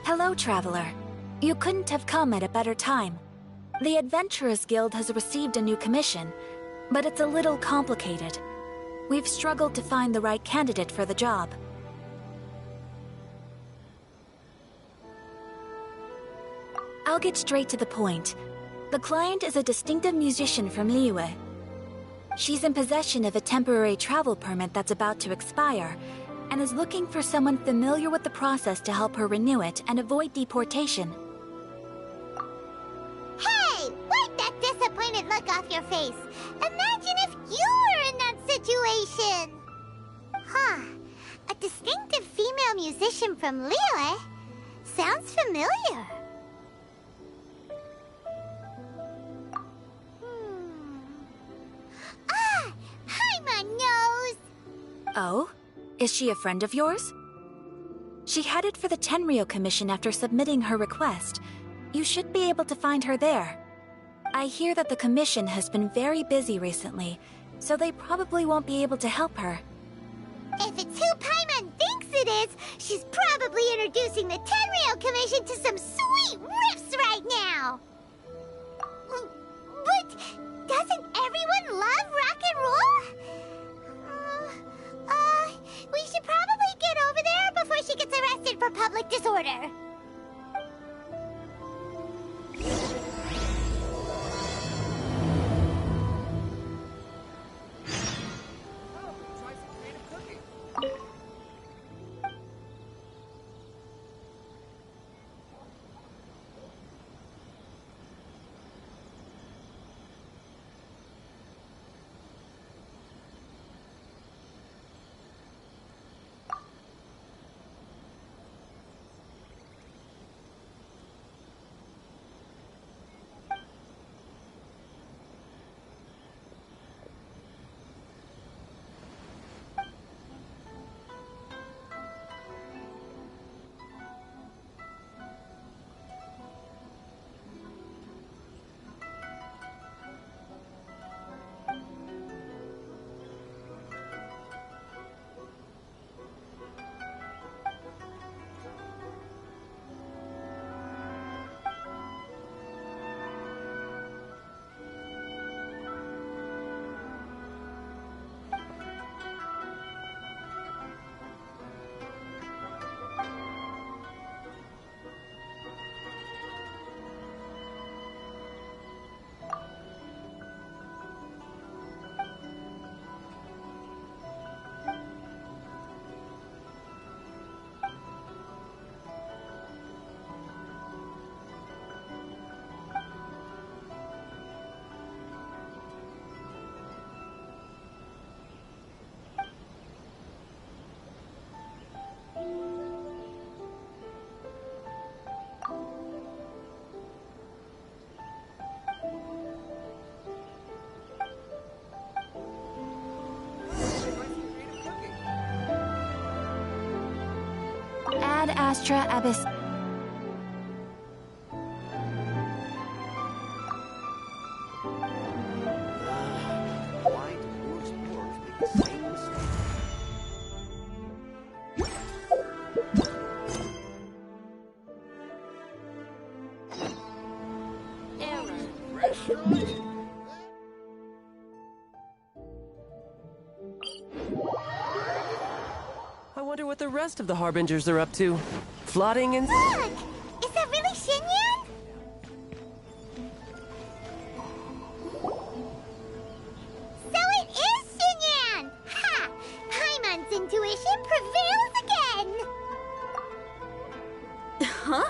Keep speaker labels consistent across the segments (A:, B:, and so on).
A: Hello, Traveler. You couldn't have come at a better time. The Adventurers Guild has received a new commission, but it's a little complicated. We've struggled to find the right candidate for the job. I'll get straight to the point. The client is a distinctive musician from Liyue. She's in possession of a temporary travel permit that's about to expire, and is looking for someone familiar with the process to help her renew it and avoid deportation.
B: Hey! Wipe that disappointed look off your face! Imagine if you were in that situation! Huh. A distinctive female musician from Liyue? Sounds familiar. Ah! Paimon knows!
A: Oh? Is she a friend of yours? She headed for the Tenryou Commission after submitting her request. You should be able to find her there. I hear that the commission has been very busy recently, so they probably won't be able to help her.
B: If it's who Paimon thinks it is, she's probably introducing the Tenryou Commission to some sweet riffs right now! But doesn't everyone love rock and roll? We should probably get over there before she gets arrested for public disorder.
A: Ad Astra Abyss.
C: Why do worse works make the same mistake?
D: I wonder what the rest of the Harbingers are up to. Plotting and...
B: Look! Is that really Xinyan? So it is Xinyan! Ha! Paimon's intuition prevails again!
E: Huh?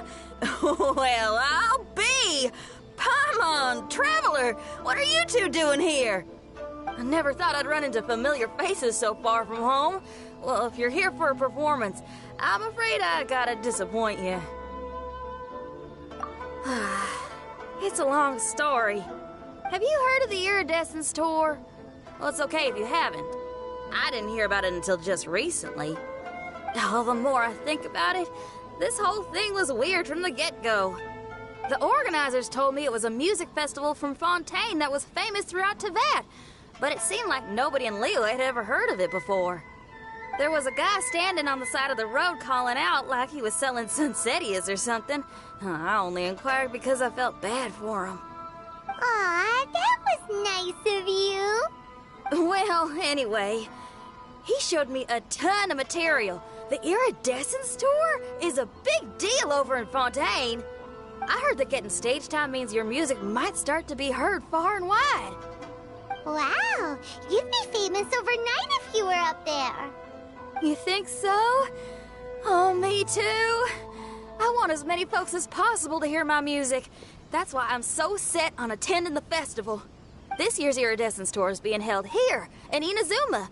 E: Well, I'll be! Paimon, Traveler, what are you two doing here? I never thought I'd run into familiar faces so far from home. Well, if you're here for a performance, I'm afraid I gotta disappoint you. It's a long story. Have you heard of the Iridescence Tour? Well, it's okay if you haven't. I didn't hear about it until just recently. Oh, the more I think about it, this whole thing was weird from the get-go. The organizers told me it was a music festival from Fontaine that was famous throughout Teyvat, but it seemed like nobody in Liyue had ever heard of it before. There was a guy standing on the side of the road calling out like he was selling Sunsetias or something. I only inquired because I felt bad for him.
B: Aw, that was nice of you.
E: Well, anyway, he showed me a ton of material. The Iridescence Tour is a big deal over in Fontaine. I heard that getting stage time means your music might start to be heard far and wide.
B: Wow, you'd be famous overnight if you were up there.
E: You think so? Oh, me too. I want as many folks as possible to hear my music. That's why I'm so set on attending the festival. This year's Iridescence Tour is being held here in Inazuma.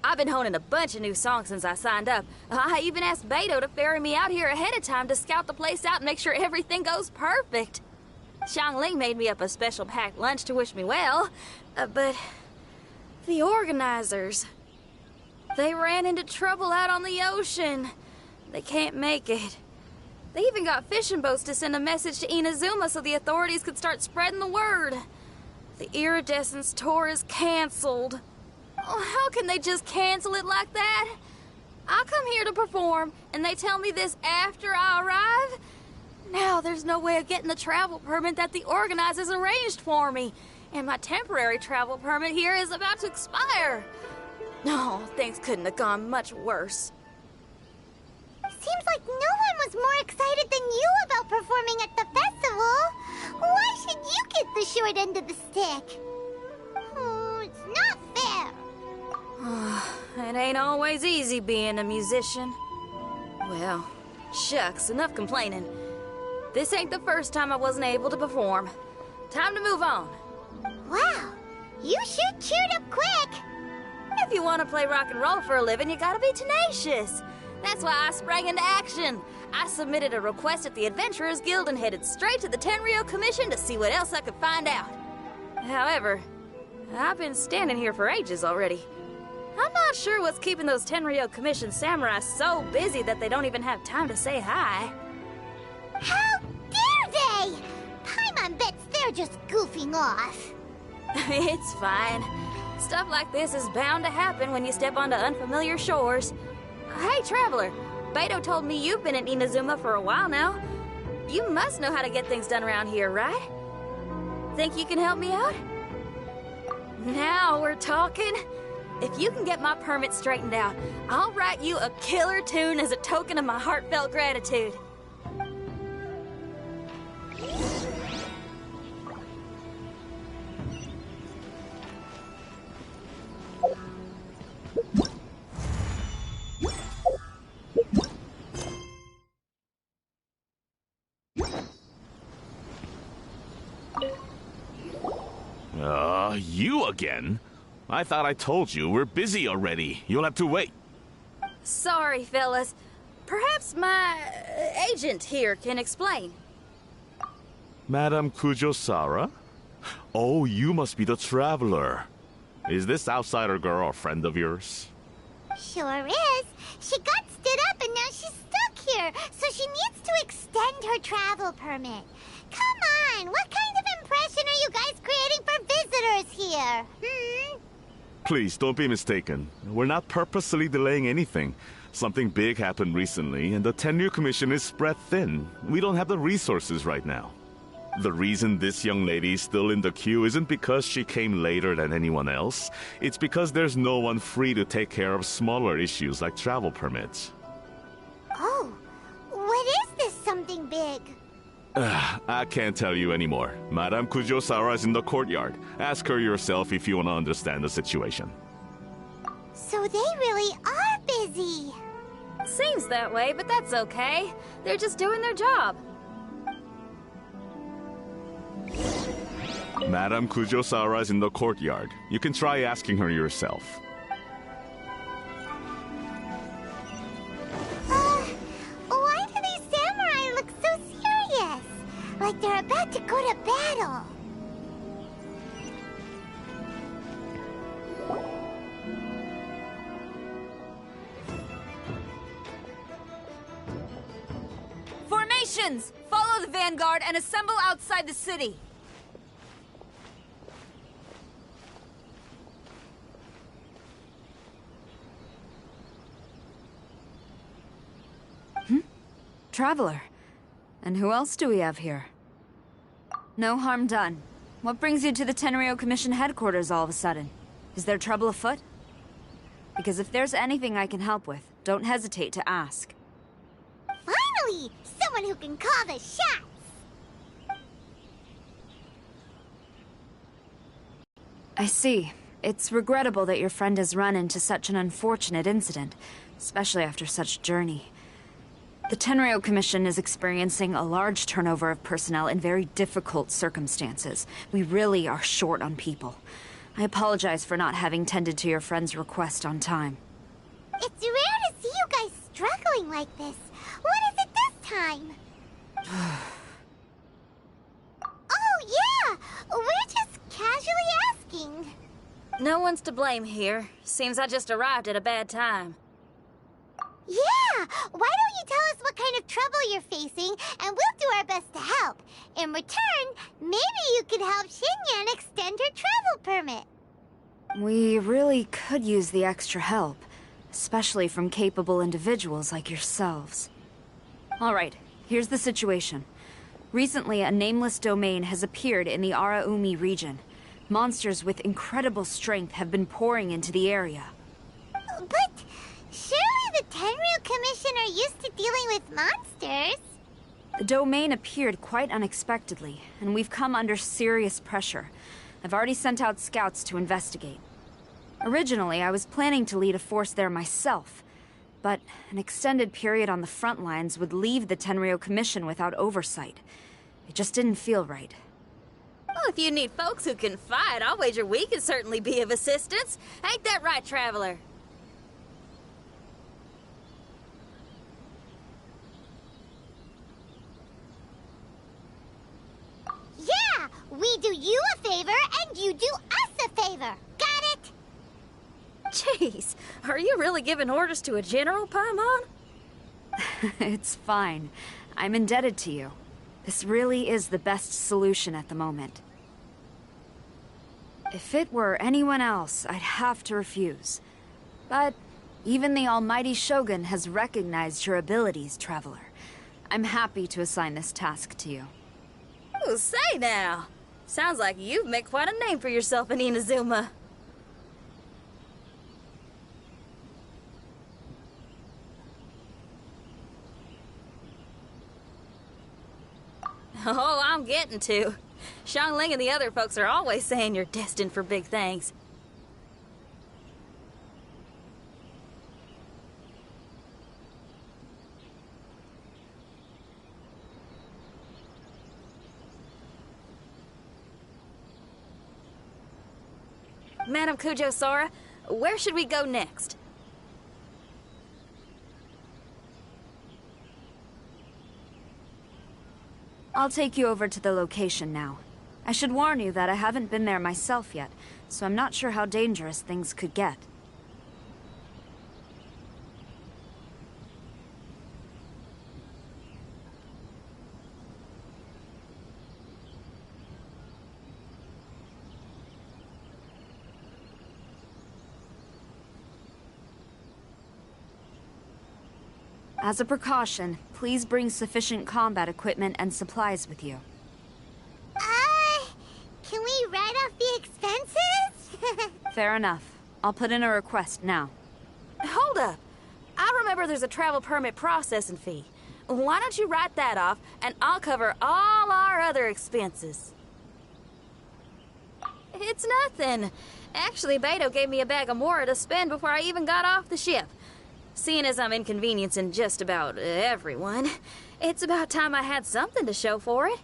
E: I've been honing a bunch of new songs since I signed up. I even asked Beto to ferry me out here ahead of time to scout the place out and make sure everything goes perfect. Xiangling made me up a special packed lunch to wish me well, but the organizers, they ran into trouble out on the ocean. They can't make it. They even got fishing boats to send a message to Inazuma so the authorities could start spreading the word. The Iridescence Tour is canceled. Oh, how can they just cancel it like that? I come here to perform, and they tell me this after I arrive? Now there's no way of getting the travel permit that the organizers arranged for me, and my temporary travel permit here is about to expire. No, things couldn't have gone much worse.
B: Seems like no one was more excited than you about performing at the festival. Why should you get the short end of the stick? Oh, it's not fair.
E: It ain't always easy being a musician. Well, shucks, enough complaining. This ain't the first time I wasn't able to perform. Time to move on.
B: Wow, you sure cheered up quick.
E: If you want to play rock and roll for a living, you gotta be tenacious. That's why I sprang into action. I submitted a request at the Adventurers Guild and headed straight to the Tenryou Commission to see what else I could find out. However, I've been standing here for ages already. I'm not sure what's keeping those Tenryou Commission samurai so busy that they don't even have time to say hi.
B: How dare they? Paimon bets they're just goofing off.
E: It's fine. Stuff like this is bound to happen when you step onto unfamiliar shores. Hey, Traveler, Beto told me you've been in Inazuma for a while now. You must know how to get things done around here, right? Think you can help me out? Now we're talking. If you can get my permit straightened out, I'll write you a killer tune as a token of my heartfelt gratitude.
F: You again? I thought I told you we're busy already. You'll have to wait.
E: Sorry, fellas. Perhaps my agent here can explain.
F: Madame Kujosara? Oh, you must be the traveler. Is this outsider girl a friend of yours?
B: Sure is. She got stood up and now she's stuck here, so she needs to extend her travel permit. Come on, what kind of impression are you guys creating for visitors here?
F: Please, don't be mistaken. We're not purposely delaying anything. Something big happened recently, and the Tenryou Commission is spread thin. We don't have the resources right now. The reason this young lady is still in the queue isn't because she came later than anyone else. It's because there's no one free to take care of smaller issues like travel permits.
B: Oh, what is this something big?
F: I can't tell you anymore. Madame Kujosara is in the courtyard. Ask her yourself if you want to understand the situation.
B: So they really are busy.
E: Seems that way, but that's okay. They're just doing their job.
F: Madame Kujosara is in the courtyard. You can try asking her yourself.
B: Why do these samurai look so serious? Like like they're about to go to battle.
G: Formations! Follow the vanguard and assemble outside the city.
H: Traveler. And who else do we have here? No harm done. What brings you to the Tenryo Commission headquarters all of a sudden? Is there trouble afoot? Because if there's anything I can help with, don't hesitate to ask.
B: Finally! Someone who can call the shots!
H: I see. It's regrettable that your friend has run into such an unfortunate incident, especially after such a journey. The Tenryo Commission is experiencing a large turnover of personnel in very difficult circumstances. We really are short on people. I apologize for not having tended to your friend's request on time.
B: It's rare to see you guys struggling like this. What is it this time? Oh, yeah! We're just casually asking.
E: No one's to blame here. Seems I just arrived at a bad time.
B: Yeah! Why don't you tell us what kind of trouble you're facing, and we'll do our best to help. In return, maybe you could help Xinyan extend her travel permit.
H: We really could use the extra help, especially from capable individuals like yourselves. Alright, here's the situation. Recently, a nameless domain has appeared in the Araumi region. Monsters with incredible strength have been pouring into the area.
B: But surely the Tenryu Commission are used to dealing with monsters.
H: The domain appeared quite unexpectedly, and we've come under serious pressure. I've already sent out scouts to investigate. Originally, I was planning to lead a force there myself, but an extended period on the front lines would leave the Tenryo Commission without oversight. It just didn't feel right.
E: Well, if you need folks who can fight, I'll wager we can certainly be of assistance. Ain't that right, Traveler?
B: Yeah! We do you a favor, and you do us a favor. Got it?
E: Jeez, are you really giving orders to a general, Paimon?
H: It's fine. I'm indebted to you. This really is the best solution at the moment. If it were anyone else, I'd have to refuse. But even the almighty Shogun has recognized your abilities, Traveler. I'm happy to assign this task to you.
E: Oh, say now. Sounds like you've made quite a name for yourself in Inazuma. Oh, I'm getting to. Xiangling and the other folks are always saying you're destined for big things. Madam Kujo Sora, where should we go next?
H: I'll take you over to the location now. I should warn you that I haven't been there myself yet, so I'm not sure how dangerous things could get. As a precaution, please bring sufficient combat equipment and supplies with you.
B: Can we write off the expenses?
H: Fair enough. I'll put in a request now.
E: Hold up. I remember there's a travel permit processing fee. Why don't you write that off, and I'll cover all our other expenses. It's nothing. Actually, Beto gave me a bag of Mora to spend before I even got off the ship. Seeing as I'm inconveniencing just about everyone, it's about time I had something to show for it.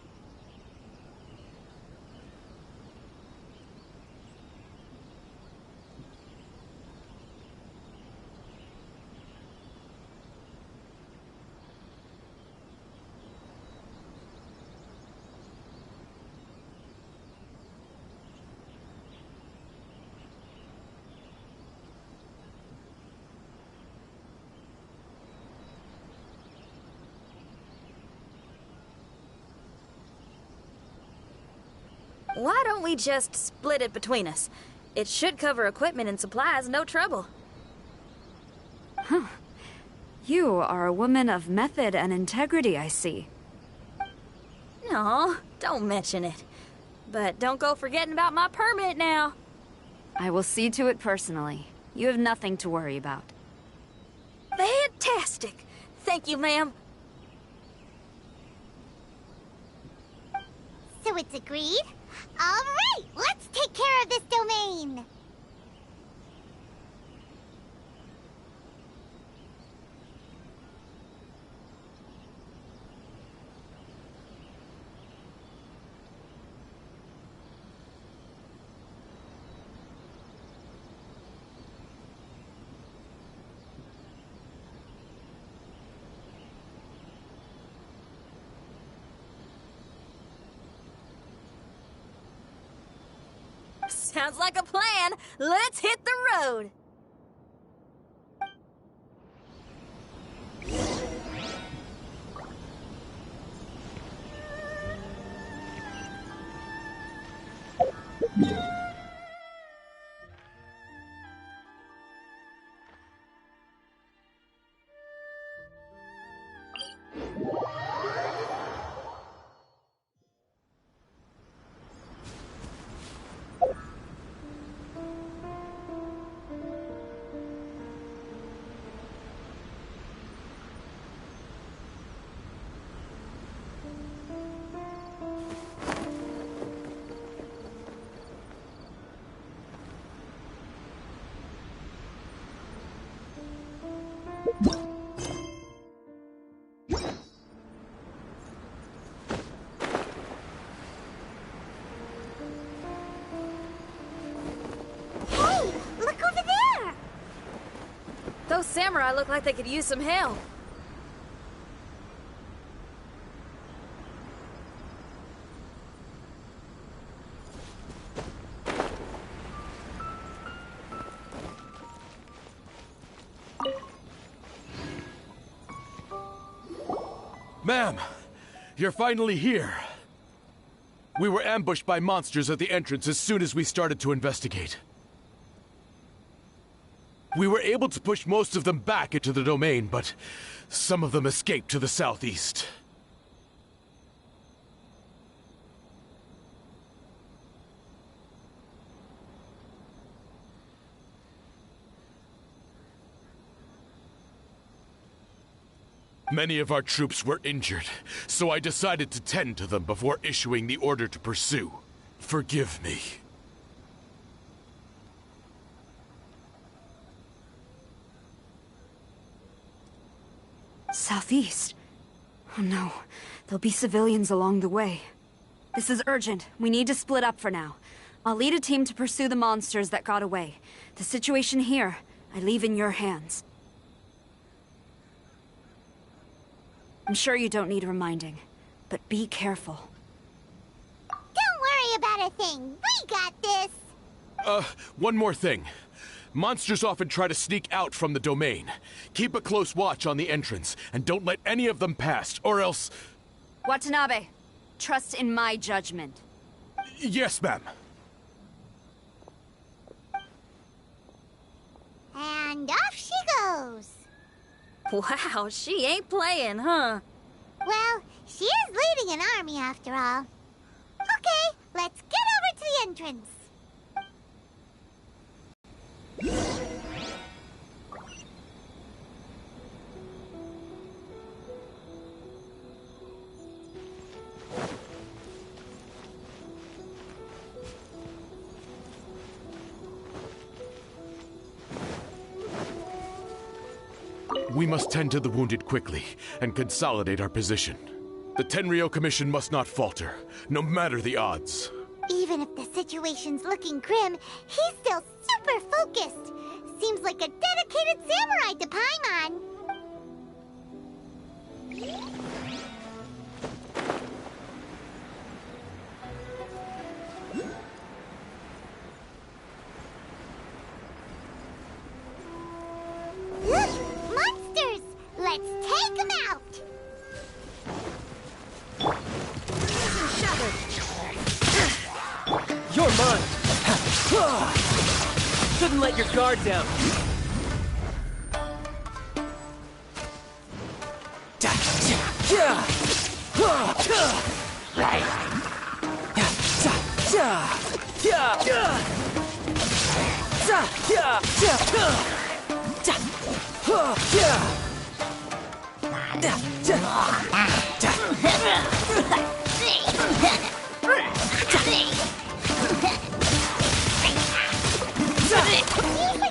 E: Why don't we just split it between us? It should cover equipment and supplies, no trouble.
H: Huh. You are a woman of method and integrity, I see.
E: No, don't mention it. But don't go forgetting about my permit now.
H: I will see to it personally. You have nothing to worry about.
E: Fantastic! Thank you, ma'am.
B: So it's agreed? Alright, let's take care of this domain!
E: Sounds like a plan. Let's hit the road. Those samurai look like they could use some help.
I: Ma'am, you're finally here. We were ambushed by monsters at the entrance as soon as we started to investigate. We were able to push most of them back into the domain, but some of them escaped to the southeast. Many of our troops were injured, so I decided to tend to them before issuing the order to pursue. Forgive me.
H: Southeast? Oh no, there'll be civilians along the way. This is urgent. We need to split up for now. I'll lead a team to pursue the monsters that got away. The situation here, I leave in your hands. I'm sure you don't need reminding, but be careful.
B: Don't worry about a thing. We got this.
I: One more thing. Monsters often try to sneak out from the domain. Keep a close watch on the entrance, and don't let any of them pass, or else...
H: Watanabe, trust in my judgment.
I: Yes, ma'am.
B: And off she goes.
E: Wow, she ain't playing, huh?
B: Well, she is leading an army after all. Okay, let's get over to the entrance.
I: We must tend to the wounded quickly and consolidate our position. The Tenryou Commission must not falter, no matter the odds.
B: Even if the situation's looking grim, he's still super focused. Seems like a dedicated samurai to Paimon. Look! Monsters! Let's take them out!
D: Guard down.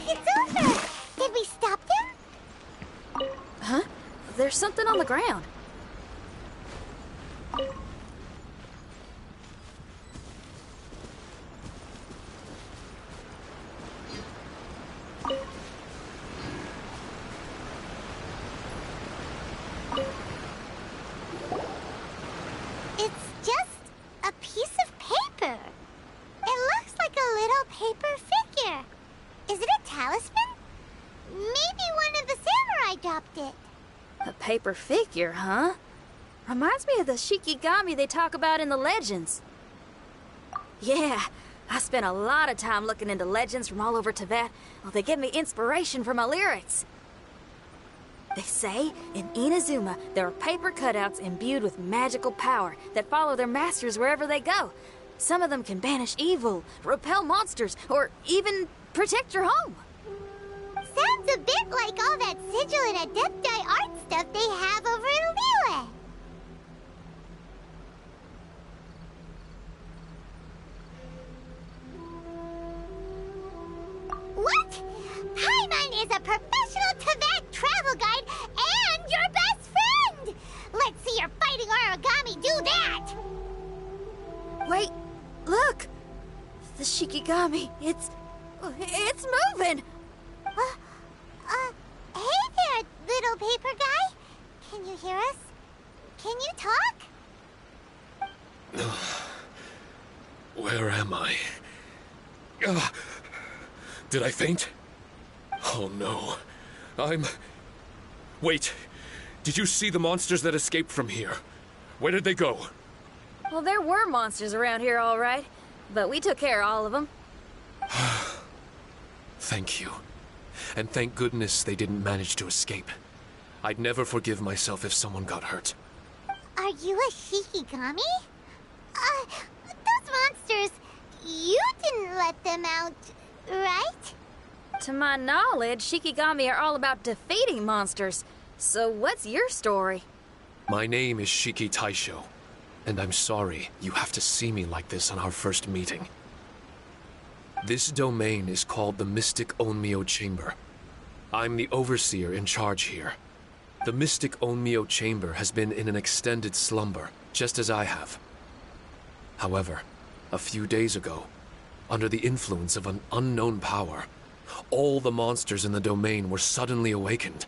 B: It's over! Did we stop them?
E: Huh? There's something on the ground.
B: It's just a piece of paper. It looks like a little paper figure. Is it a talisman? Maybe one of the samurai dropped it.
E: A paper figure, huh? Reminds me of the Shikigami they talk about in the legends. Yeah, I spent a lot of time looking into legends from all over Tibet. Well, they give me inspiration for my lyrics. They say in Inazuma there are paper cutouts imbued with magical power that follow their masters wherever they go. Some of them can banish evil, repel monsters, or even protect your home.
B: Sounds a bit like all that sigil and adepti art stuff they have over in Liyue. What? Paimon is a professional Tibet travel guide and your best friend! Let's see your fighting origami do that!
E: Wait, look! The Shikigami, it's moving!
B: Hey there, little paper guy. Can you hear us? Can you talk?
I: Where am I? Did I faint? Oh no. Wait. Did you see the monsters that escaped from here? Where did they go?
E: Well, there were monsters around here, all right. But we took care of all of them.
I: Thank you. And thank goodness they didn't manage to escape. I'd never forgive myself if someone got hurt.
B: Are you a Shikigami? Those monsters, you didn't let them out, right?
E: To my knowledge, Shikigami are all about defeating monsters. So what's your story?
I: My name is Shiki Taisho, and I'm sorry you have to see me like this on our first meeting. This domain is called the Mystic Onmyo Chamber. I'm the overseer in charge here. The Mystic Onmyo Chamber has been in an extended slumber, just as I have. However, a few days ago, under the influence of an unknown power, all the monsters in the domain were suddenly awakened,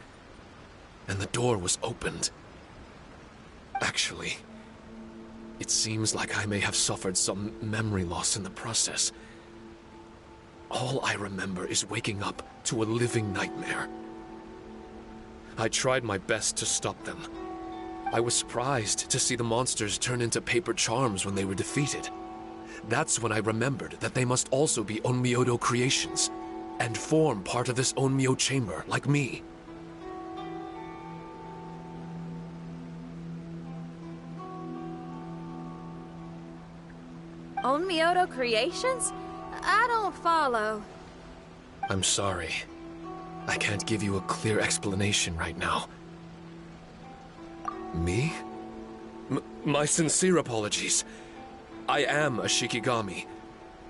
I: and the door was opened. Actually, it seems like I may have suffered some memory loss in the process. All I remember is waking up to a living nightmare. I tried my best to stop them. I was surprised to see the monsters turn into paper charms when they were defeated. That's when I remembered that they must also be Onmyodo creations, and form part of this Onmyo chamber, like me.
E: Onmyodo creations? I don't follow.
I: I'm sorry. I can't give you a clear explanation right now. Me? My sincere apologies. I am a Shikigami,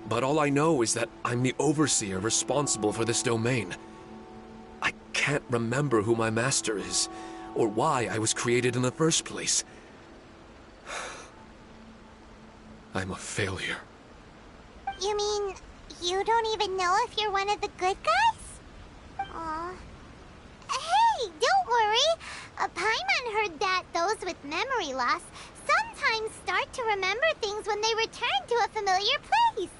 I: but all I know is that I'm the overseer responsible for this domain. I can't remember who my master is, or why I was created in the first place. I'm a failure.
B: You mean, you don't even know if you're one of the good guys? Aw. Hey, don't worry. Paimon heard that those with memory loss sometimes start to remember things when they return to a familiar place.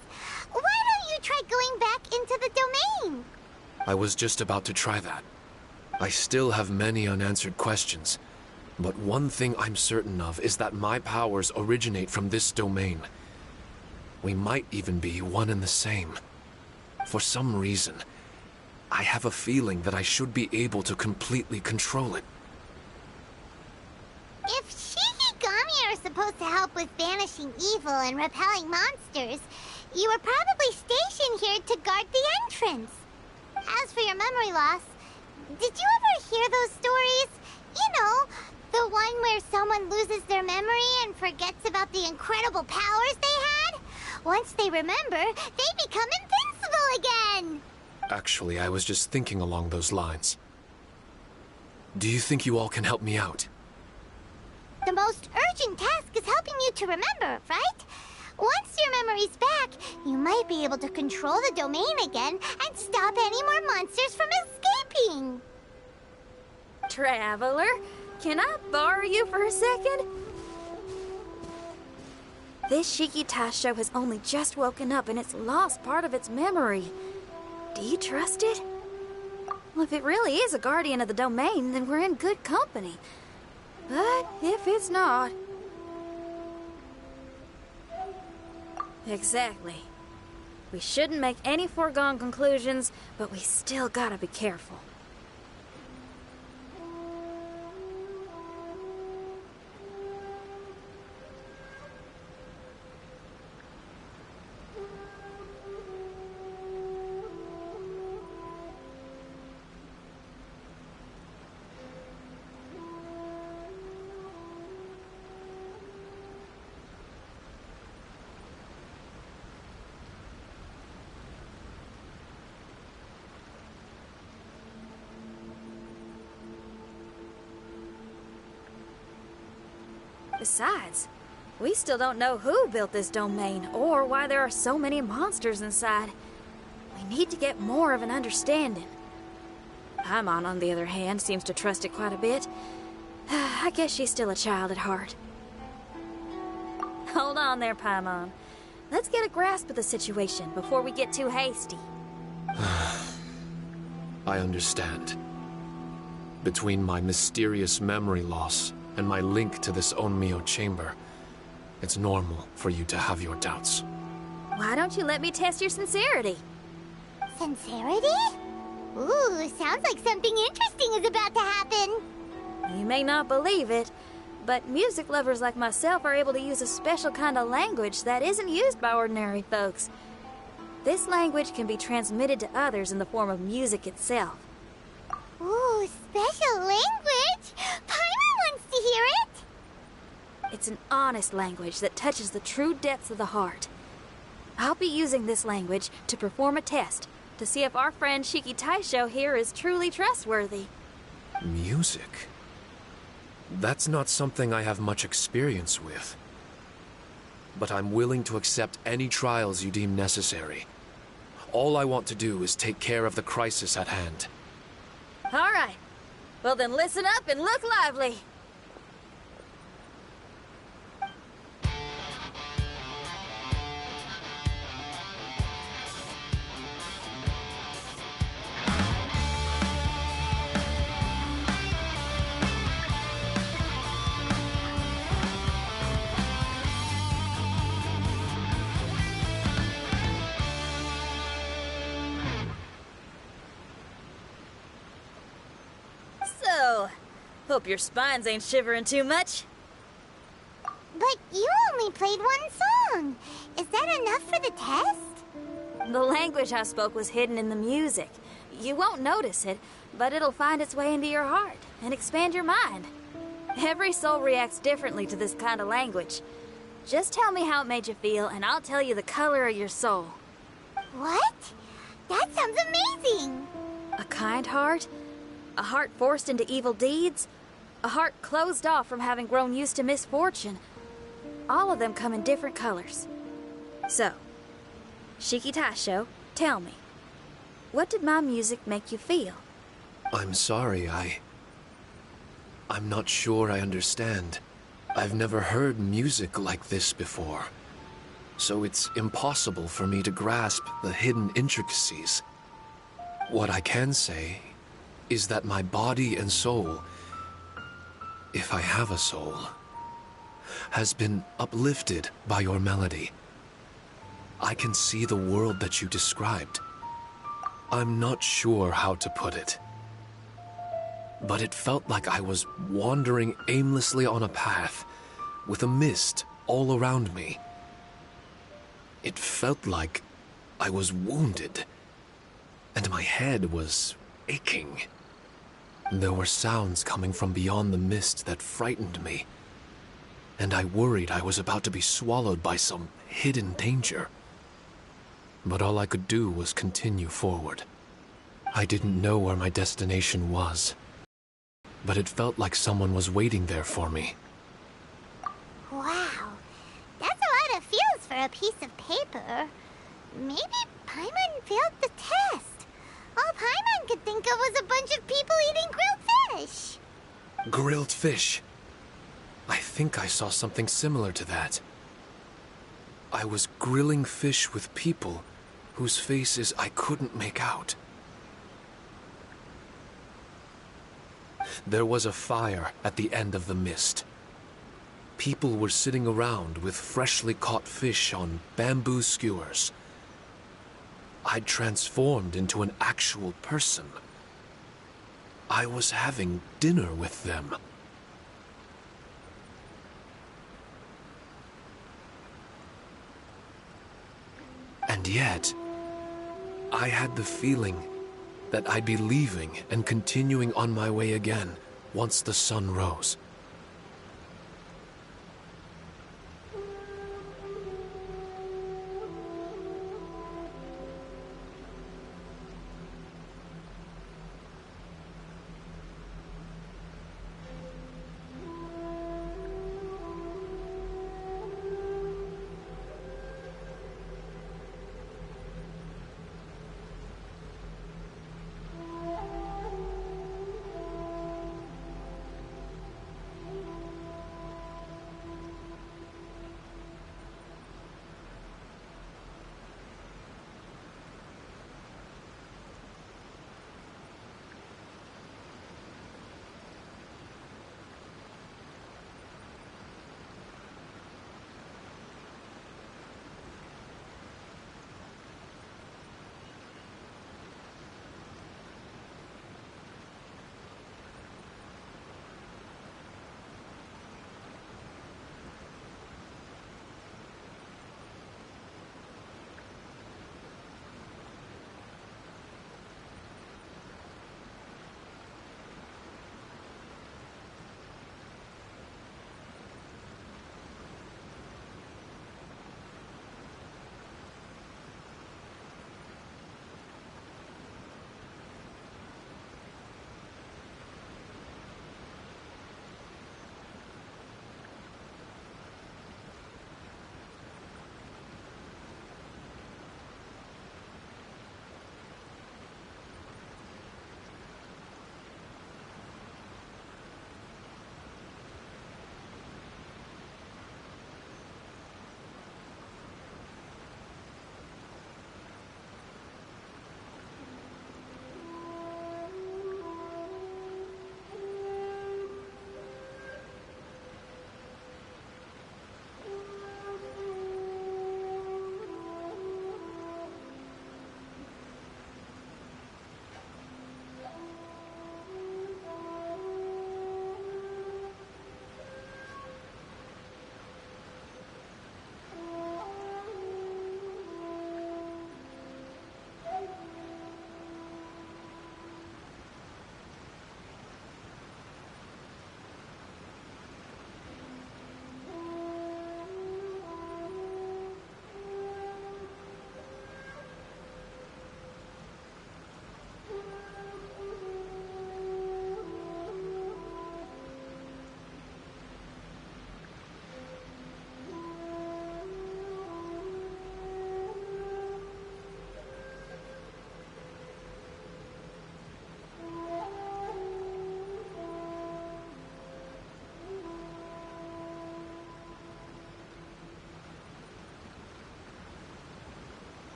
B: Why don't you try going back into the domain?
I: I was just about to try that. I still have many unanswered questions, but one thing I'm certain of is that my powers originate from this domain. We might even be one and the same. For some reason, I have a feeling that I should be able to completely control it.
B: If Shikigami are supposed to help with banishing evil and repelling monsters, you were probably stationed here to guard the entrance. As for your memory loss, did you ever hear those stories? You know, the one where someone loses their memory and forgets about the incredible powers they had? Once they remember, they become invincible again!
I: Actually, I was just thinking along those lines. Do you think you all can help me out?
B: The most urgent task is helping you to remember, right? Once your memory's back, you might be able to control the domain again and stop any more monsters from escaping.
E: Traveler, can I borrow you for a second? This Shiki Taisho has only just woken up and it's lost part of its memory. Do you trust it? Well, if it really is a guardian of the domain, then we're in good company. But if it's not... Exactly. We shouldn't make any foregone conclusions, but we still gotta be careful. Besides, we still don't know who built this domain or why there are so many monsters inside. We need to get more of an understanding. Paimon, on the other hand, seems to trust it quite a bit. I guess she's still a child at heart. Hold on there, Paimon. Let's get a grasp of the situation before we get too hasty.
I: I understand. Between my mysterious memory loss and my link to this Onmyo chamber, it's normal for you to have your doubts.
E: Why don't you let me test your sincerity?
B: Sincerity? Ooh, sounds like something interesting is about to happen.
E: You may not believe it, but music lovers like myself are able to use a special kind of language that isn't used by ordinary folks. This language can be transmitted to others in the form of music itself.
B: Ooh, special language? Paimon wants to hear it!
E: It's an honest language that touches the true depths of the heart. I'll be using this language to perform a test to see if our friend Shiki Taisho here is truly trustworthy.
I: Music? That's not something I have much experience with. But I'm willing to accept any trials you deem necessary. All I want to do is take care of the crisis at hand.
E: All right. Well then listen up and look lively. Hope your spines ain't shivering too much.
B: But you only played one song. Is that enough for the test?
E: The language I spoke was hidden in the music. You won't notice it, but it'll find its way into your heart and expand your mind. Every soul reacts differently to this kind of language. Just tell me how it made you feel, and I'll tell you the color of your soul.
B: What? That sounds amazing!
E: A kind heart? A heart forced into evil deeds? A heart closed off from having grown used to misfortune? All of them come in different colors. So, Shiki Taisho, tell me, what did my music make you feel?
I: I'm sorry, I'm not sure I understand. I've never heard music like this before. So it's impossible for me to grasp the hidden intricacies. What I can say is that my body and soul, if I have a soul, has been uplifted by your melody. I can see the world that you described. I'm not sure how to put it, but it felt like I was wandering aimlessly on a path with a mist all around me. It felt like I was wounded, and my head was aching. There were sounds coming from beyond the mist that frightened me, and I worried I was about to be swallowed by some hidden danger. But all I could do was continue forward. I didn't know where my destination was, but it felt like someone was waiting there for me.
B: Wow, that's a lot of feels for a piece of paper. Maybe Paimon failed the test. All Paimon could think of was a bunch of people eating grilled fish.
I: Grilled fish. I think I saw something similar to that. I was grilling fish with people whose faces I couldn't make out. There was a fire at the end of the mist. People were sitting around with freshly caught fish on bamboo skewers. I'd transformed into an actual person. I was having dinner with them. And yet, I had the feeling that I'd be leaving and continuing on my way again once the sun rose.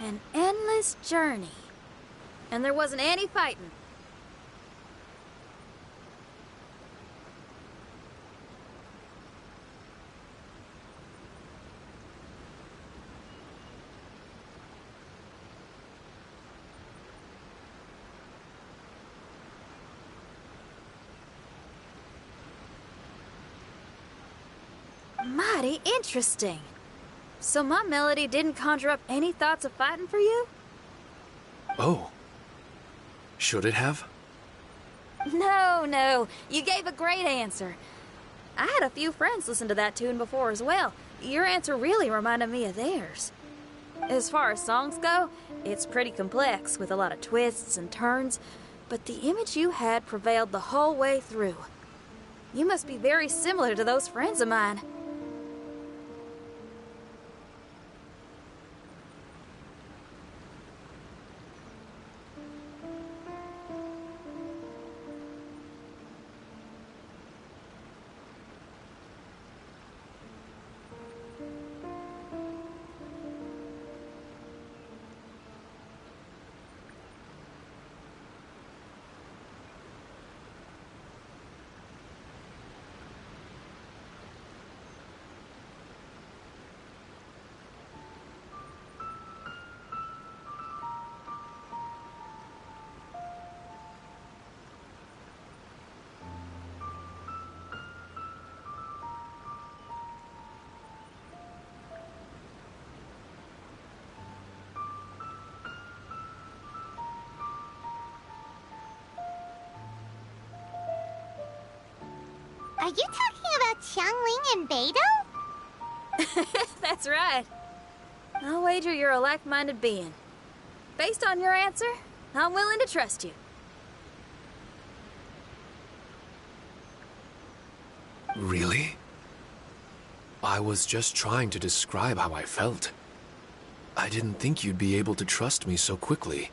E: An endless journey. And there wasn't any fighting. Mighty interesting. So my melody didn't conjure up any thoughts of fighting for you?
I: Oh. Should it have?
E: No. You gave a great answer. I had a few friends listen to that tune before as well. Your answer really reminded me of theirs. As far as songs go, it's pretty complex with a lot of twists and turns, but the image you had prevailed the whole way through. You must be very similar to those friends of mine.
B: Are you talking about Xiangling and Beidou?
E: That's right. I'll wager you're a like-minded being. Based on your answer, I'm willing to trust you.
I: Really? I was just trying to describe how I felt. I didn't think you'd be able to trust me so quickly.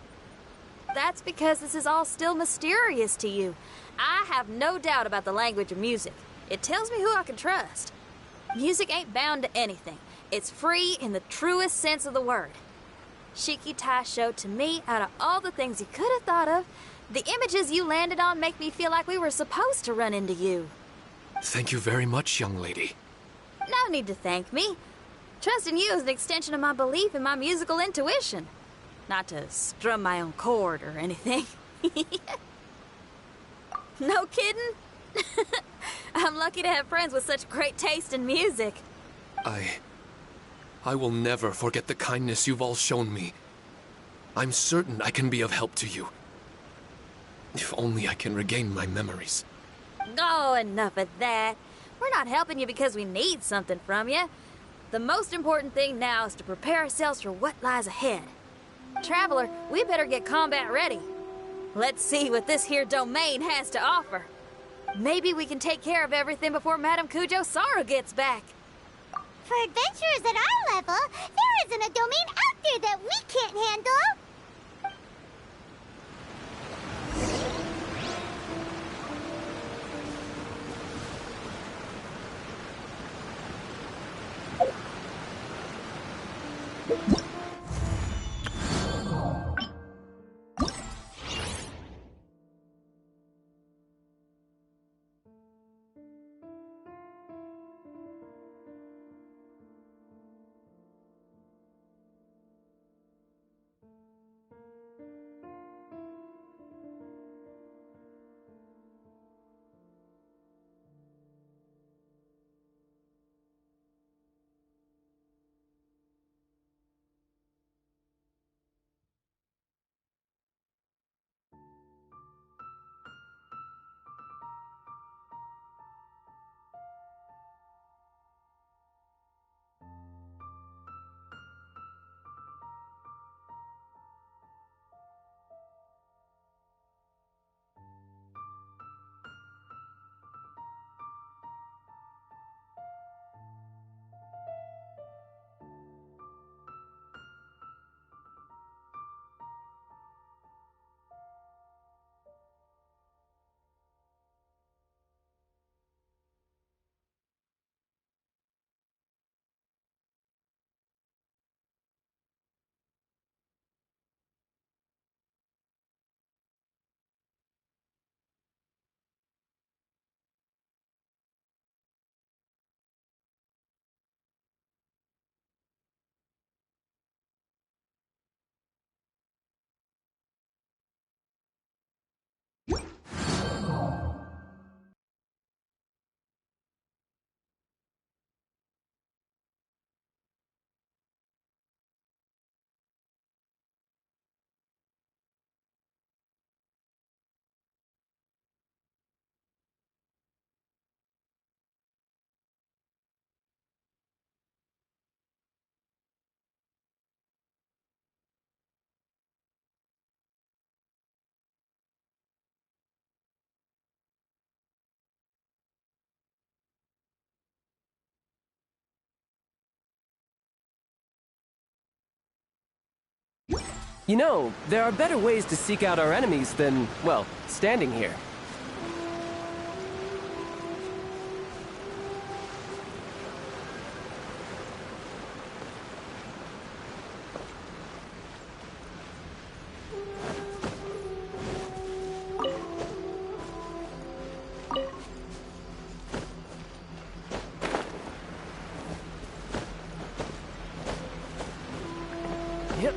E: That's because this is all still mysterious to you. I have no doubt about the language of music. It tells me who I can trust. Music ain't bound to anything. It's free in the truest sense of the word. Shiki Taisho, to me, out of all the things you could have thought of, the images you landed on make me feel like we were supposed to run into you.
I: Thank you very much, young lady.
E: No need to thank me. Trusting you is an extension of my belief in my musical intuition. Not to strum my own chord or anything. No kidding? I'm lucky to have friends with such great taste in music.
I: I will never forget the kindness you've all shown me. I'm certain I can be of help to you. If only I can regain my memories.
E: Oh, enough of that. We're not helping you because we need something from you. The most important thing now is to prepare ourselves for what lies ahead. Traveler, we better get combat ready. Let's see what this here domain has to offer. Maybe we can take care of everything before Madame Kujo Sara gets back.
B: For adventurers at our level, there isn't a domain out there that we can't handle.
D: You know, there are better ways to seek out our enemies than, well, standing here. Yep.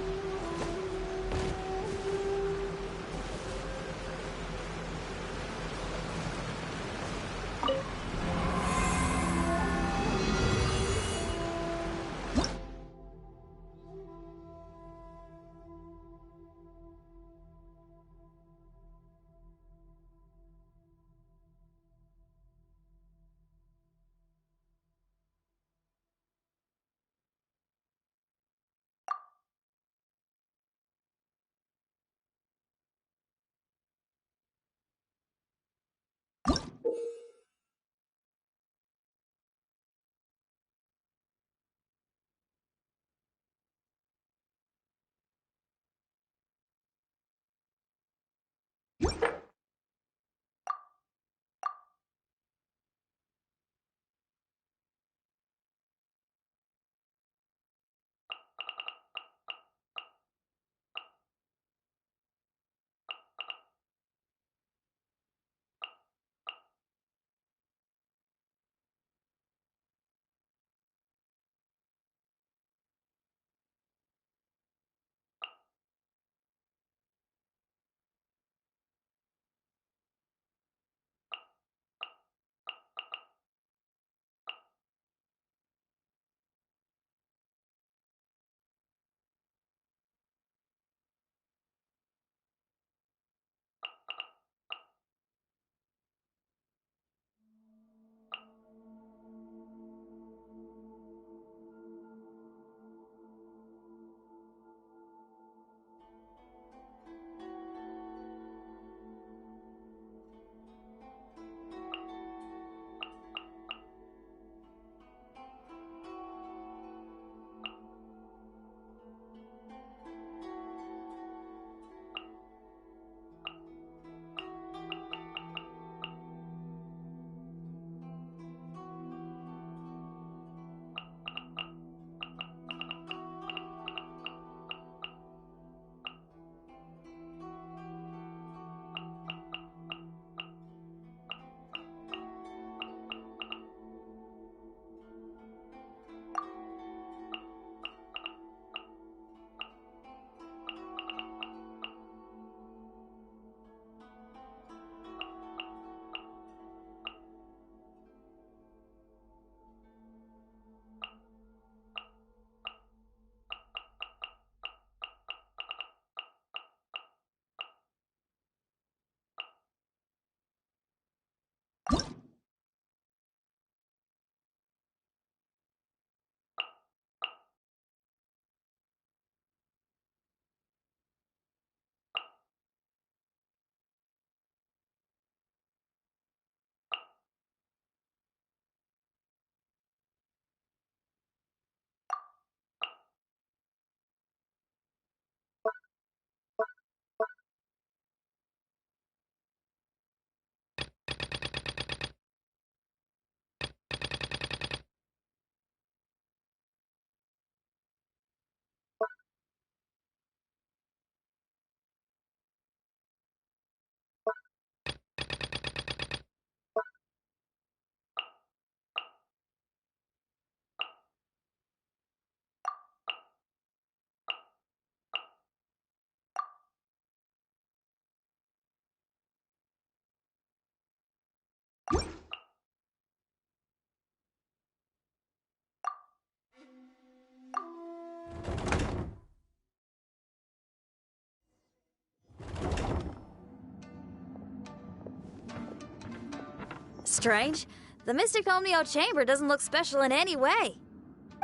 E: Strange. The Mystic Omnio Chamber doesn't look special in any way.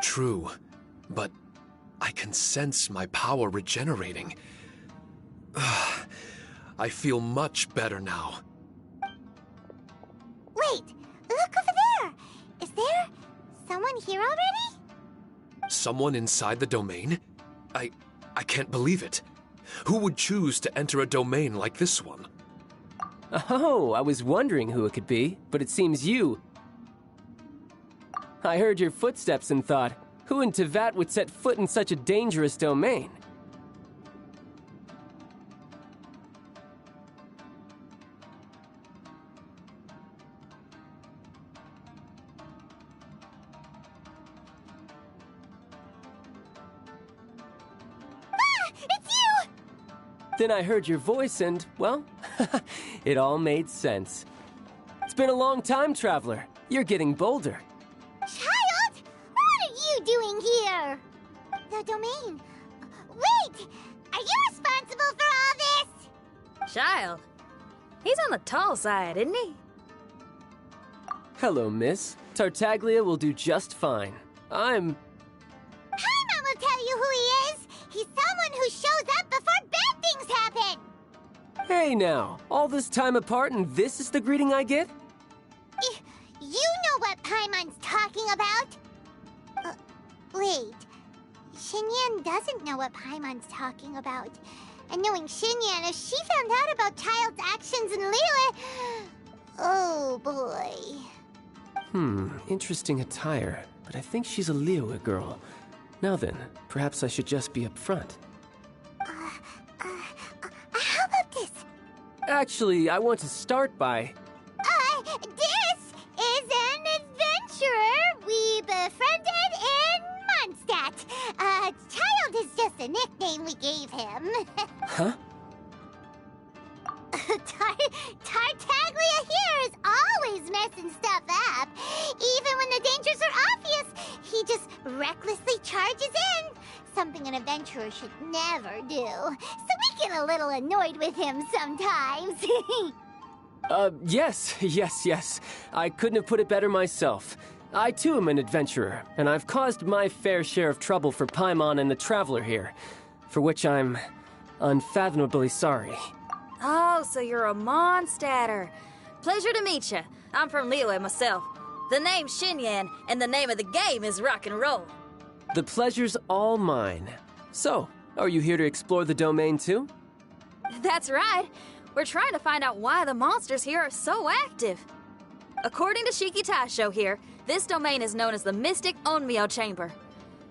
I: True, but I can sense my power regenerating. I feel much better now.
B: Wait, look over there! Is there someone here already?
I: Someone inside the domain? I can't believe it. Who would choose to enter a domain like this one?
D: Oh, I was wondering who it could be, but it seems you. I heard your footsteps and thought, who in Tevat would set foot in such a dangerous domain? Then I heard your voice and, well, it all made sense. It's been a long time, Traveler. You're getting bolder.
B: Child, what are you doing here? The domain. Wait, are you responsible for all this?
E: Child? He's on the tall side, isn't he?
D: Hello, miss. Tartaglia will do just fine.
B: Paimon will tell you who he is. He's someone who shows up before bad things happen.
D: Hey now, all this time apart and this is the greeting I get?
B: You know what Paimon's talking about? Wait. Xinyan doesn't know what Paimon's talking about. And knowing Xinyan, if she found out about Child's actions in Liyue... Oh, boy.
D: Interesting attire, but I think she's a Liyue girl. Now then, perhaps I should just be upfront.
B: How about this?
D: Actually, I want to start by...
B: This is an adventurer we befriended in Mondstadt. Child is just a nickname we gave him.
D: Huh?
B: Tartaglia here is always messing stuff up. Even when the dangers are obvious, he just recklessly charges in. Something an adventurer should never do. So we get a little annoyed with him sometimes.
D: Yes. I couldn't have put it better myself. I too am an adventurer, and I've caused my fair share of trouble for Paimon and the Traveler here, for which I'm unfathomably sorry.
E: Oh, so you're a Mondstadter. Pleasure to meet you. I'm from Liyue myself. The name's Xinyan, and the name of the game is rock and roll.
D: The pleasure's all mine. So, are you here to explore the domain too?
E: That's right. We're trying to find out why the monsters here are so active. According to Shiki Taisho here, this domain is known as the Mystic Onmyo Chamber.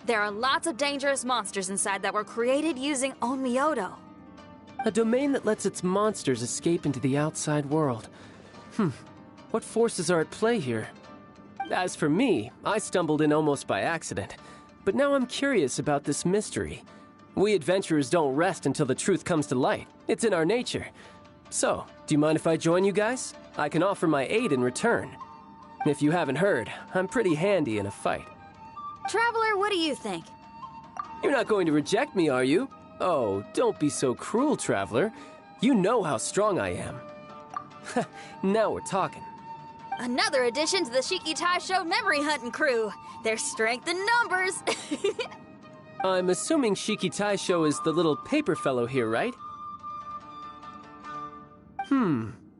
E: There are lots of dangerous monsters inside that were created using Onmyodo.
D: A domain that lets its monsters escape into the outside world. What forces are at play here? As for me, I stumbled in almost by accident. But now I'm curious about this mystery. We adventurers don't rest until the truth comes to light. It's in our nature. So, do you mind if I join you guys? I can offer my aid in return. If you haven't heard, I'm pretty handy in a fight.
E: Traveler, what do you think?
D: You're not going to reject me, are you? Oh, don't be so cruel, Traveler. You know how strong I am. Now we're talking.
E: Another addition to the Shiki Taisho memory hunting crew. There's strength in numbers.
D: I'm assuming Shiki Taisho is the little paper fellow here, right?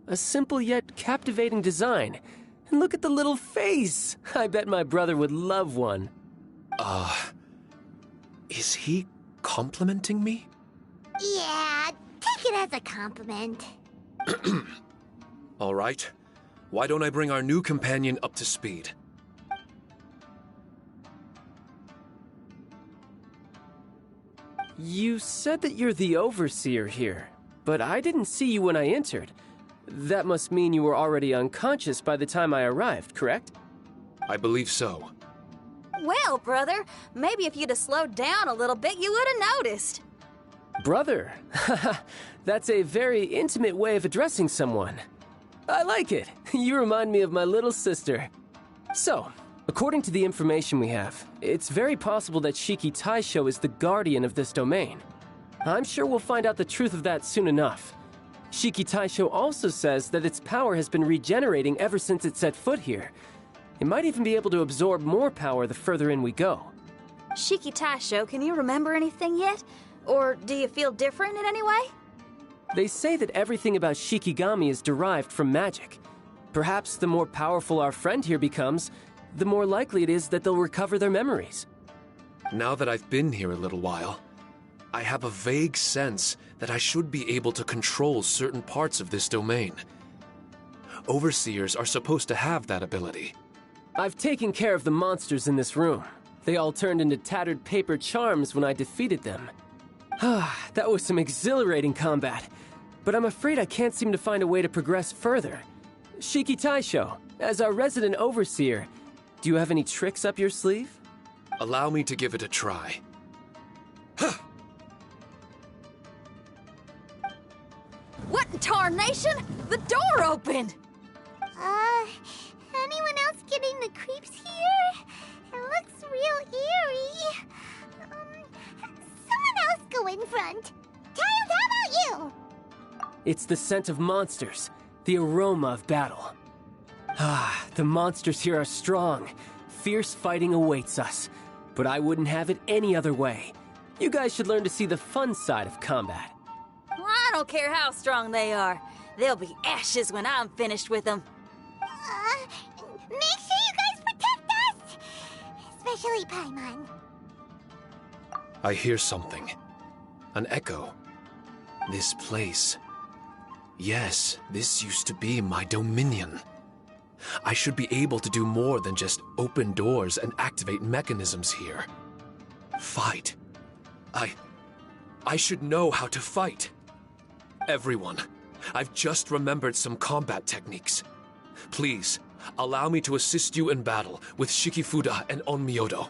D: A simple yet captivating design. And look at the little face! I bet my brother would love one.
I: Is he complimenting me?
B: Yeah, take it as a compliment.
I: All right. Why don't I bring our new companion up to speed?
D: You said that you're the overseer here, but I didn't see you when I entered. That must mean you were already unconscious by the time I arrived, correct?
I: I believe so.
E: Well, brother, maybe if you'd have slowed down a little bit, you would have noticed.
D: Brother? That's a very intimate way of addressing someone. I like it. You remind me of my little sister. So, according to the information we have, it's very possible that Shiki Taisho is the guardian of this domain. I'm sure we'll find out the truth of that soon enough. Shiki Taisho also says that its power has been regenerating ever since it set foot here. It might even be able to absorb more power the further in we go.
E: Shiki Taisho, can you remember anything yet? Or do you feel different in any way?
D: They say that everything about Shikigami is derived from magic. Perhaps the more powerful our friend here becomes, the more likely it is that they'll recover their memories.
I: Now that I've been here a little while, I have a vague sense that I should be able to control certain parts of this domain. Overseers are supposed to have that ability.
D: I've taken care of the monsters in this room. They all turned into tattered paper charms when I defeated them. That was some exhilarating combat, but I'm afraid I can't seem to find a way to progress further. Shiki Taisho, as our resident overseer, do you have any tricks up your sleeve?
I: Allow me to give it a try.
E: What in tarnation? The door opened!
B: Anyone else getting the creeps here? It looks real eerie. Someone else go in front. Child, how about you?
D: It's the scent of monsters, the aroma of battle. The monsters here are strong. Fierce fighting awaits us. But I wouldn't have it any other way. You guys should learn to see the fun side of combat.
E: Well, I don't care how strong they are. They'll be ashes when I'm finished with them.
B: Make sure you guys protect us! Especially Paimon.
I: I hear something. An echo. This place. Yes, this used to be my dominion. I should be able to do more than just open doors and activate mechanisms here. Fight. I should know how to fight. Everyone, I've just remembered some combat techniques. Please, allow me to assist you in battle with Shikifuda and Onmyodo.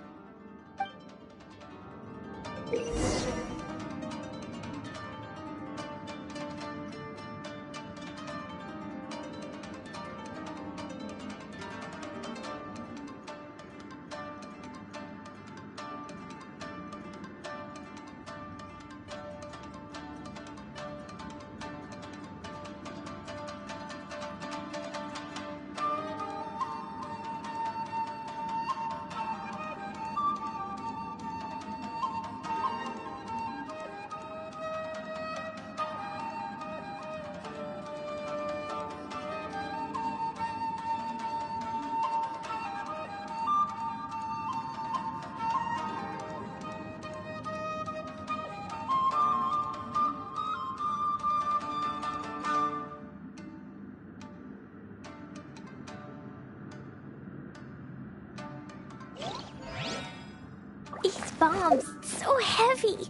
B: These bombs, so heavy.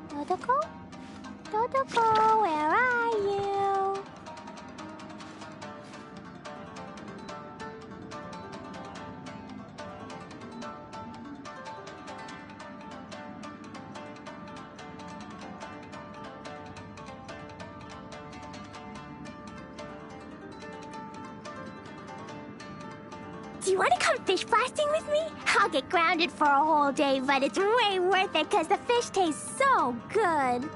B: Dodoko? Dodoko, where are you? Do you want to come fish blasting with me? I'll get grounded for a whole day, but it's way worth it because the fish tastes so good.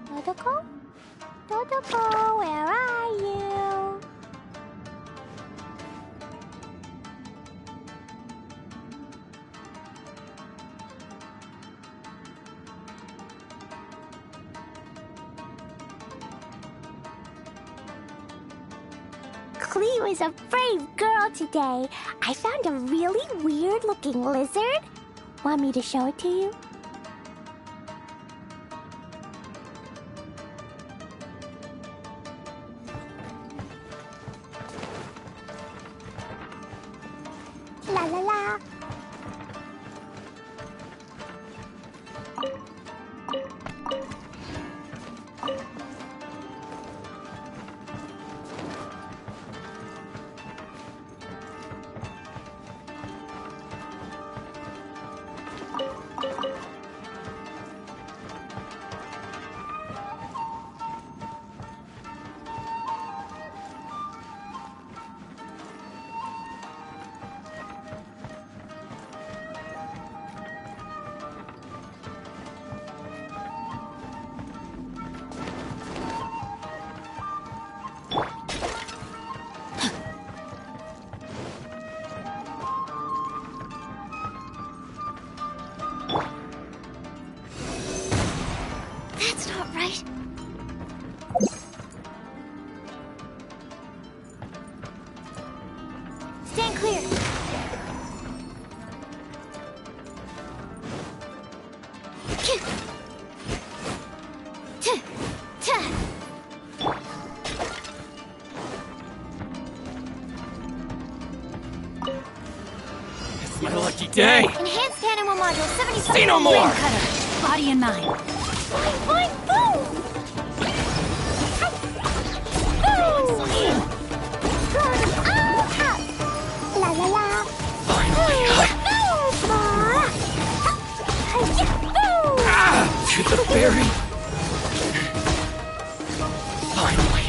B: Dodoko? Dodoko, where are you? Cleo is a brave girl today. I found a really weird-looking lizard. Want me to show it to you? La la la.
D: It's my lucky day!
B: Enhanced Animal Module 75.
D: Say no more!
A: Ring cutter, body and mind.
B: Fine, boom! La la la.
D: Finally, to the berry! Finally,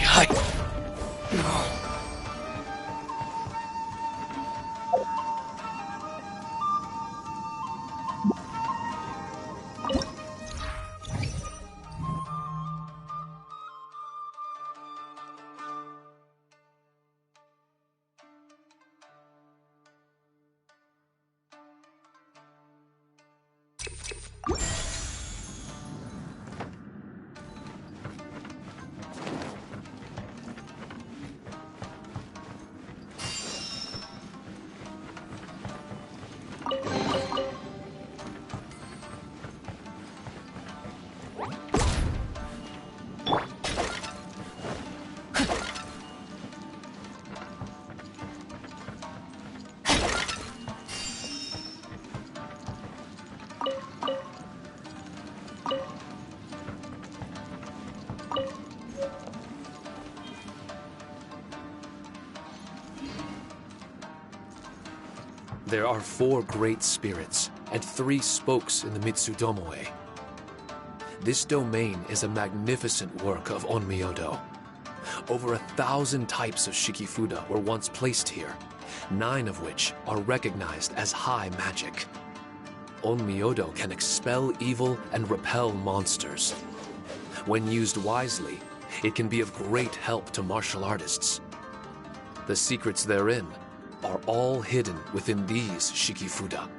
D: There are 4 great spirits and 3 spokes in the Mitsudomoe. This domain is a magnificent work of Onmyodo. Over 1,000 types of Shikifuda were once placed here, 9 of which are recognized as high magic. Onmyodo can expel evil and repel monsters. When used wisely, it can be of great help to martial artists. The secrets therein are all hidden within these Shikifuda.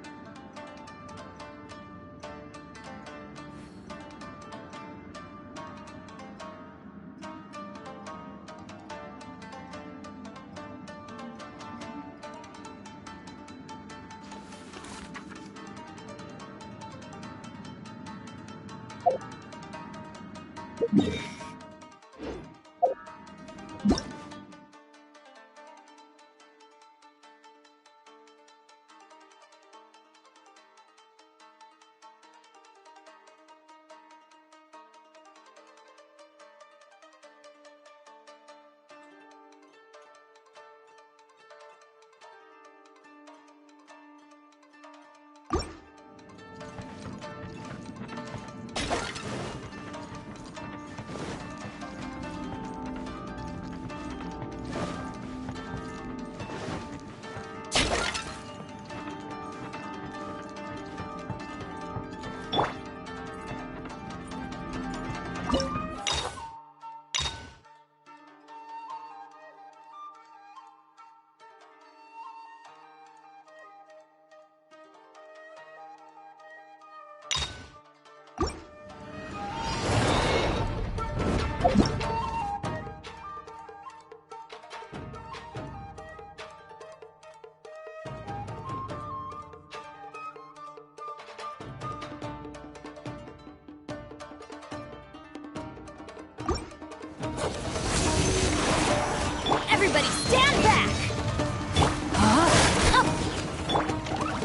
G: Everybody stand back!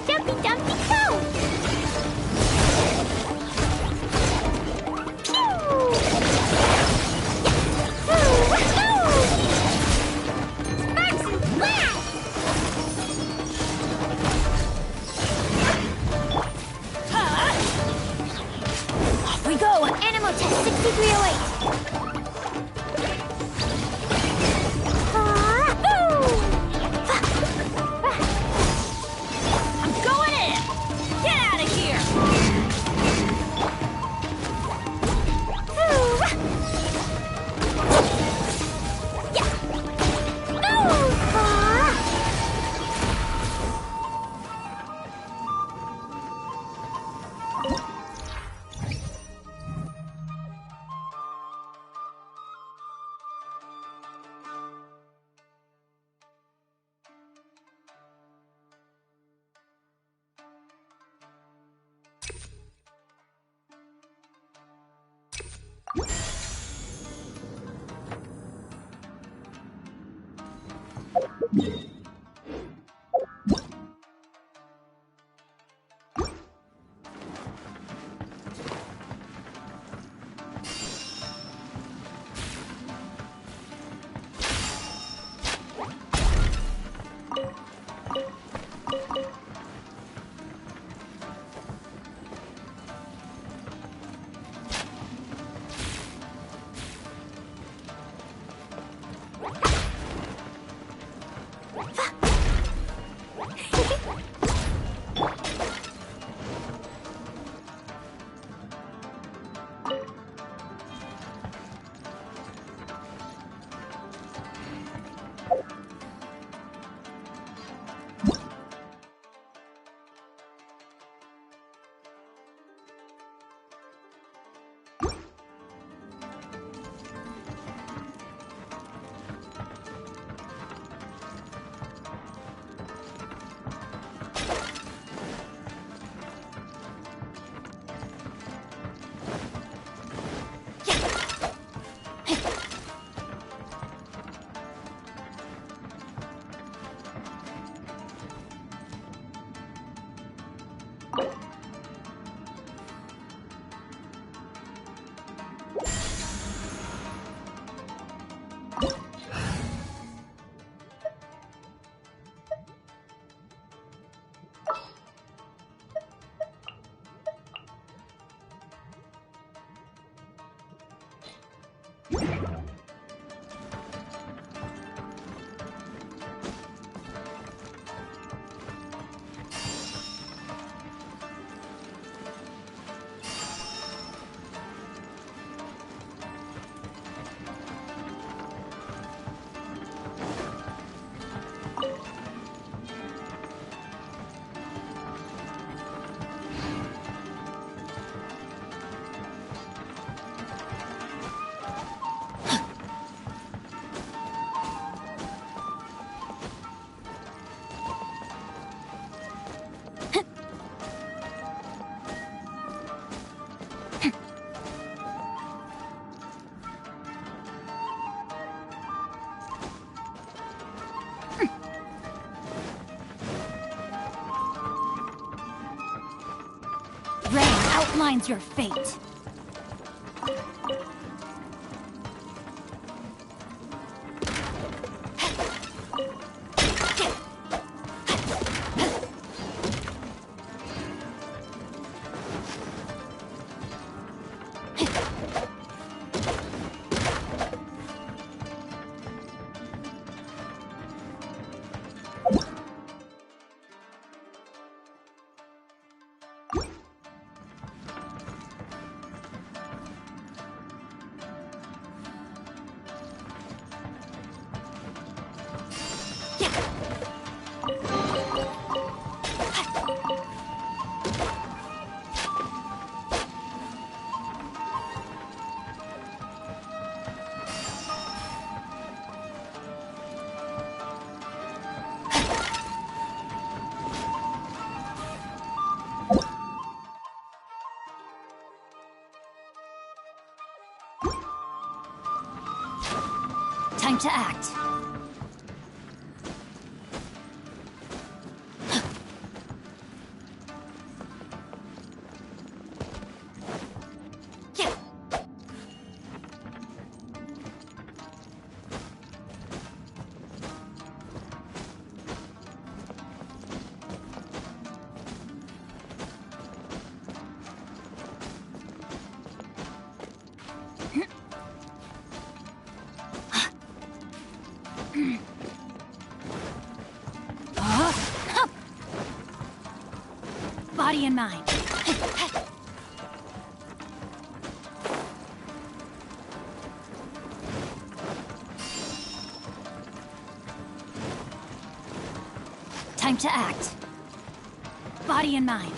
B: Dumpy dumpy go! Sparks and flash!
G: Off we go!
B: Animal test 6308.
A: Rain outlines your fate. Time to act. Body and mind. Time to act. Body and mind.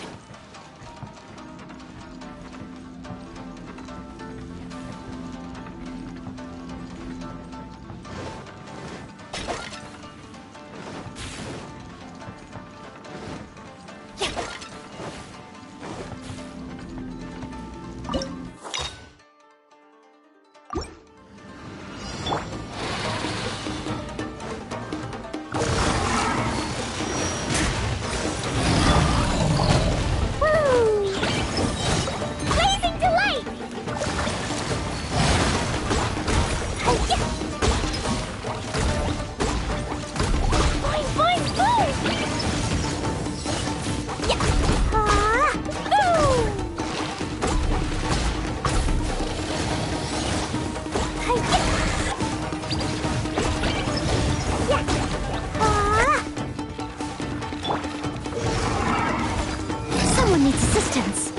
A: Someone needs assistance.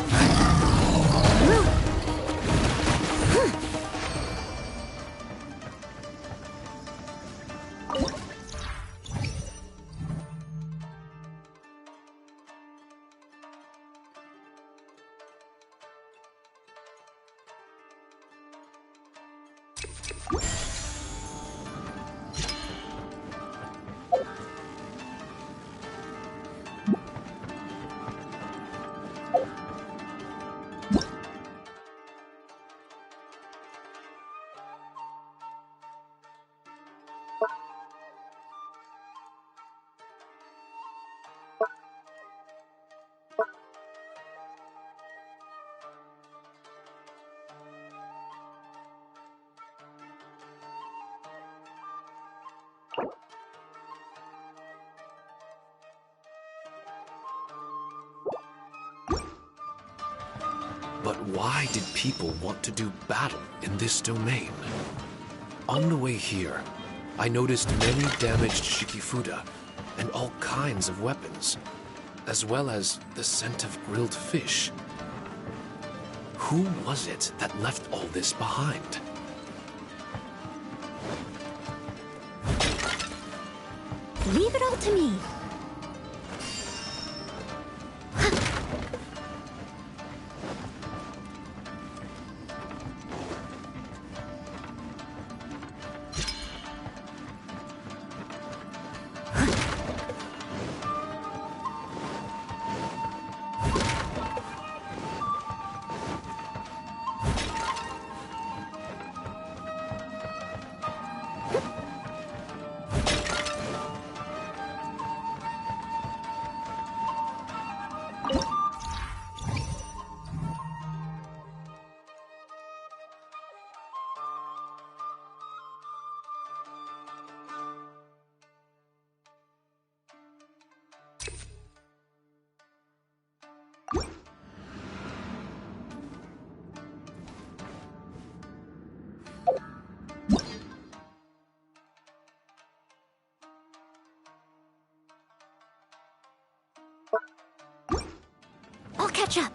I: But why did people want to do battle in this domain? On the way here, I noticed many damaged Shikifuda and all kinds of weapons, as well as the scent of grilled fish. Who was it that left all this behind?
A: Leave it all to me. I'll catch up.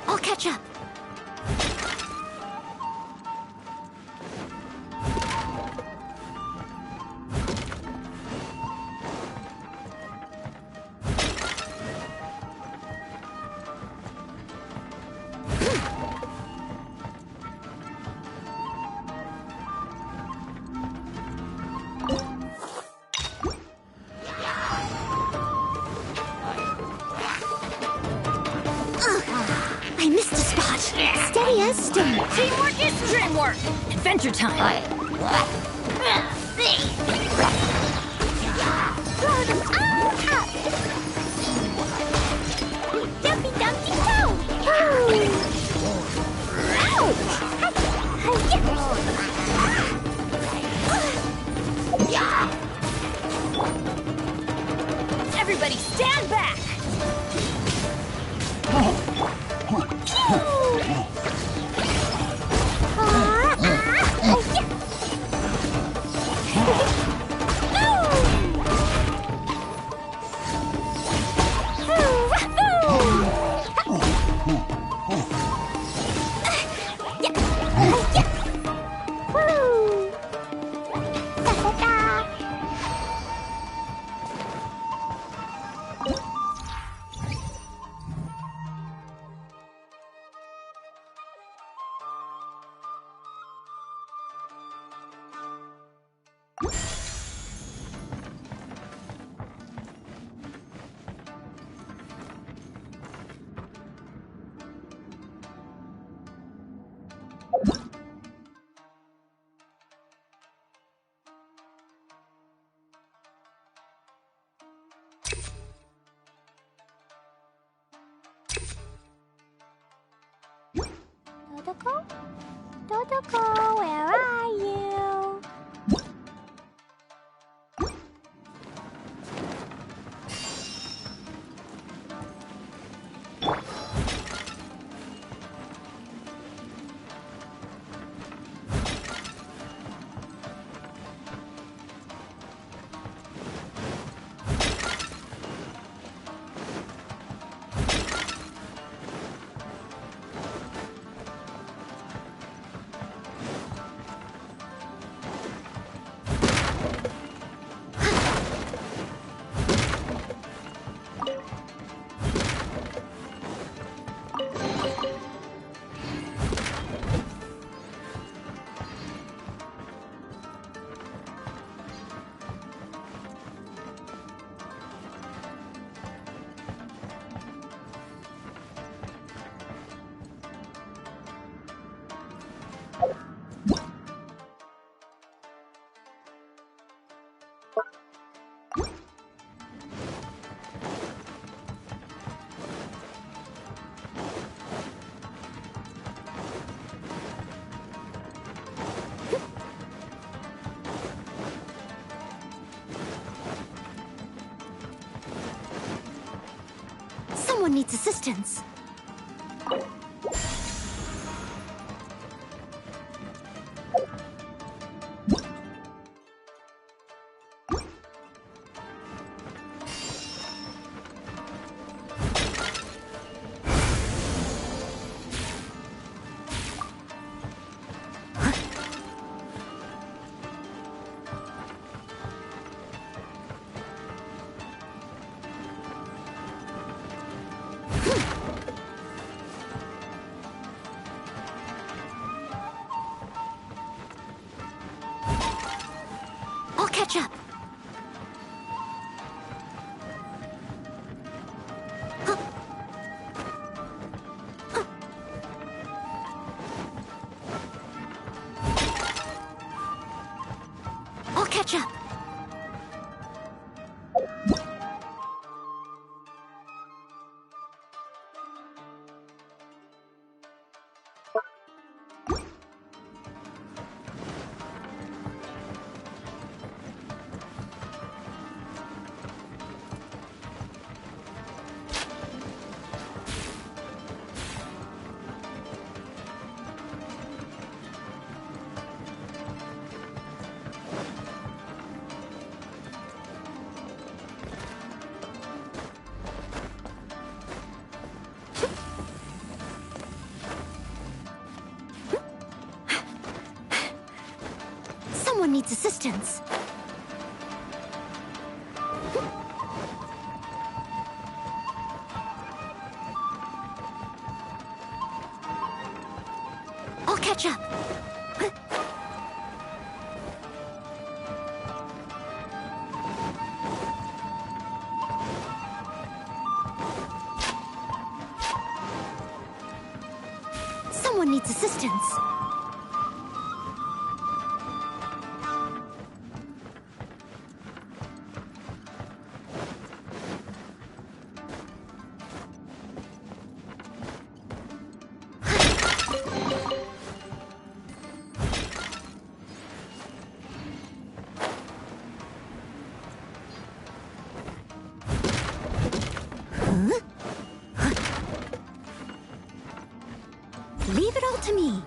A: I'll catch up. I missed a spot. Steady as stone.
G: Teamwork is dreamwork. Adventure time.
B: Dumpy dumpty toe!
G: Everybody stand back.
B: Dodoko? Dodoko, where are you? Someone needs assistance. I'll catch up. I'll catch up. Someone needs assistance. I'll catch up. Someone needs assistance. Leave it all to me.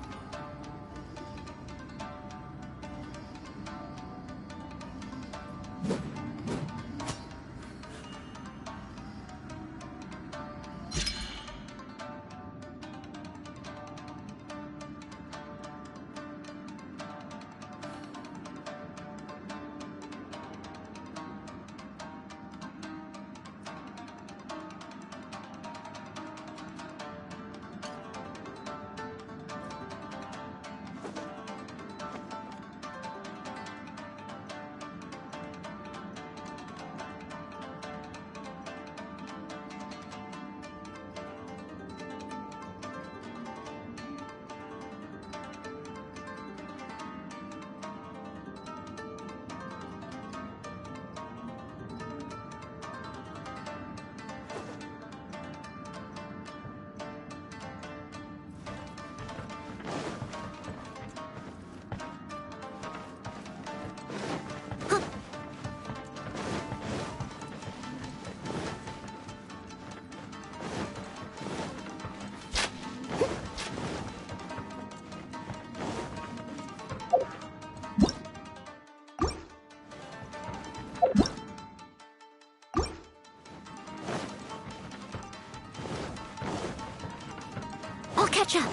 B: catch up.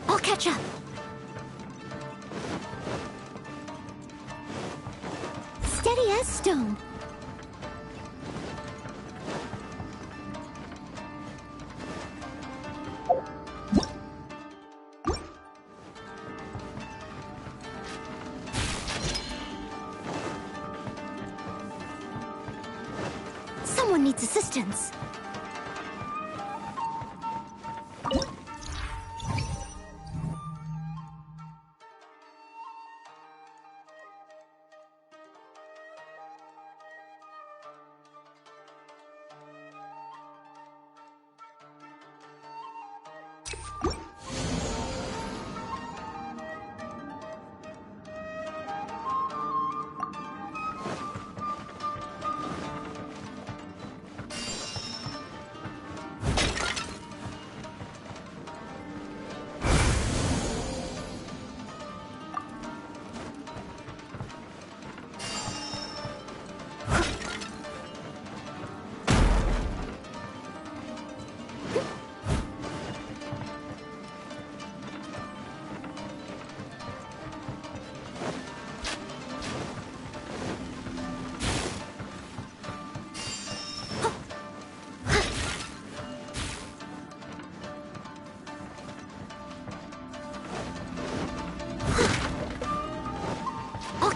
B: I'll catch up. Steady as stone. Someone needs assistance.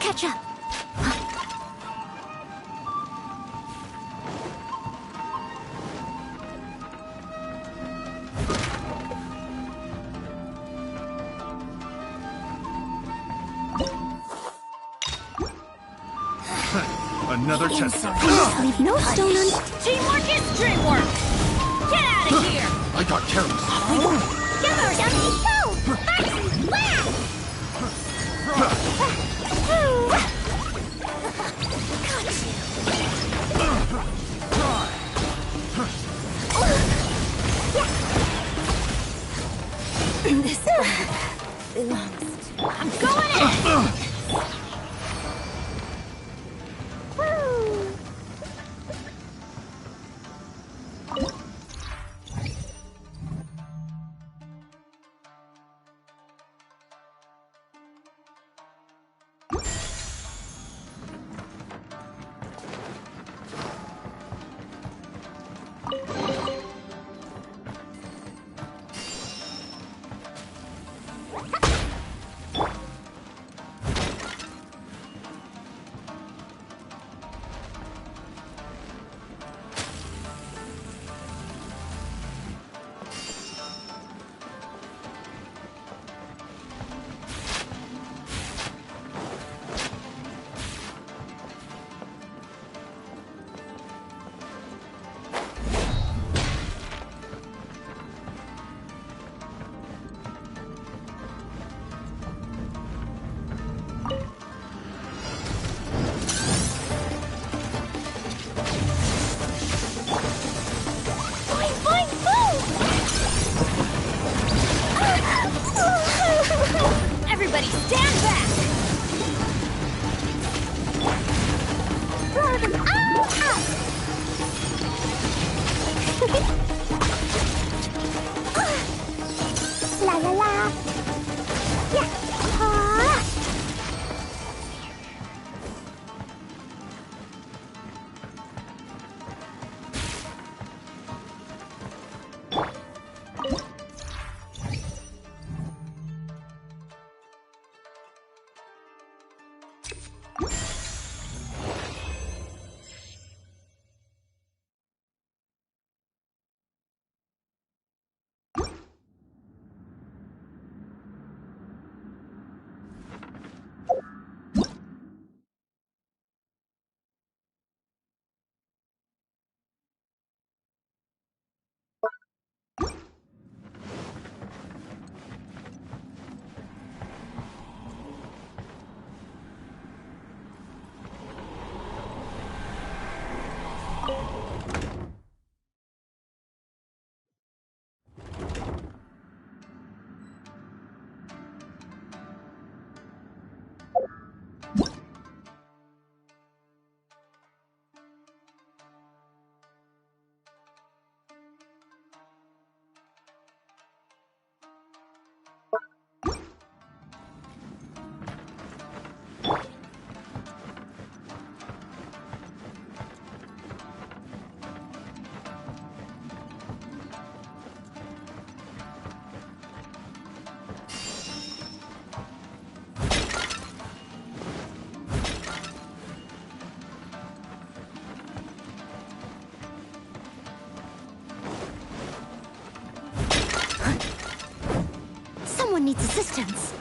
B: Catch up.
F: Another test.
B: Leave no stone un-
G: Teamwork is dreamwork! Get out of here!
I: I got careless.
B: Go, Dumpy, go! Fight! Wow!
A: This belongs to...
G: I'm going in! Everybody stand back!
B: Throw them all out! La la la! Yeah! Ah! resistance.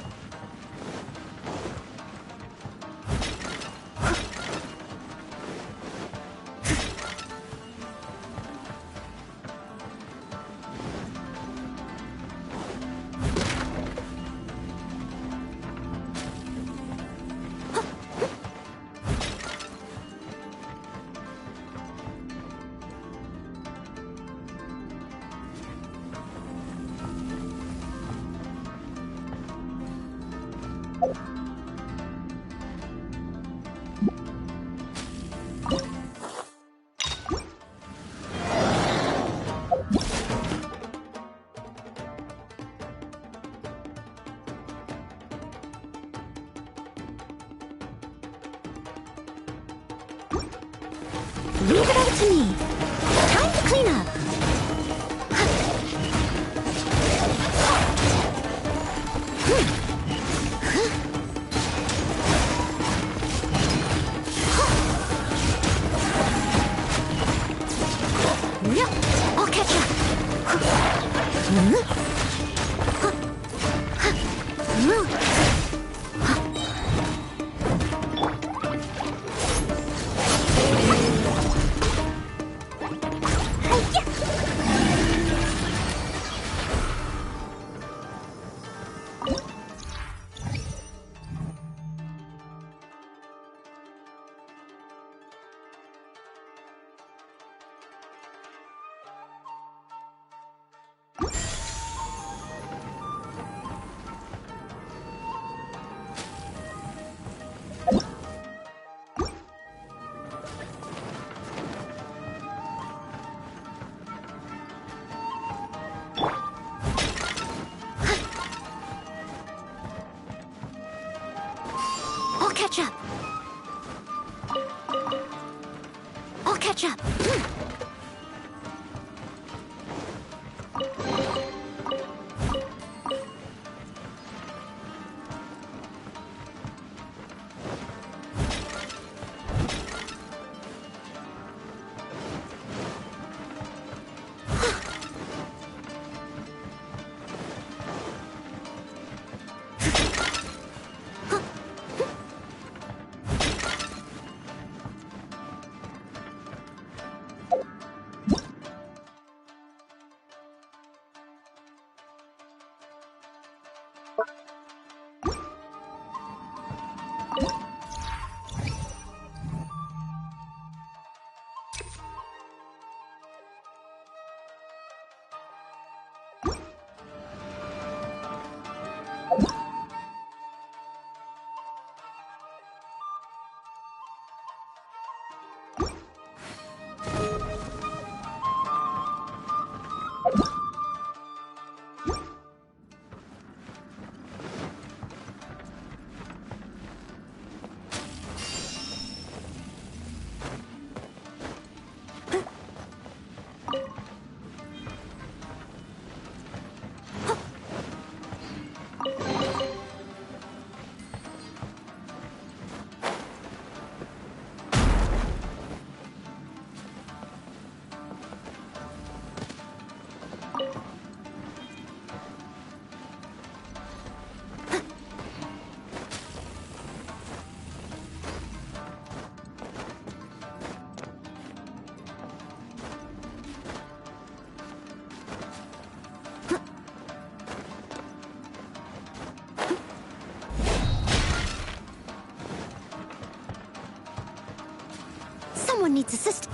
B: Leave it up to me. Time to clean up. Yep, I'll catch up. I'll catch up. I'll catch up. Someone needs assistance.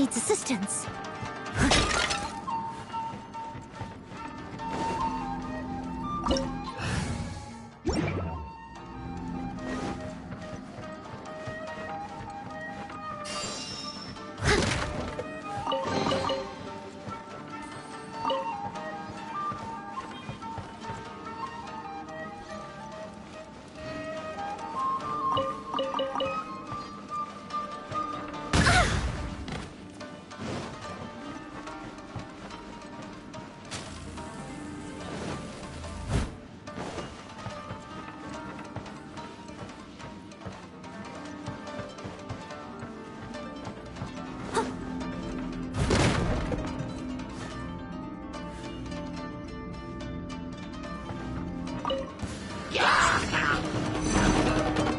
B: needs assistance.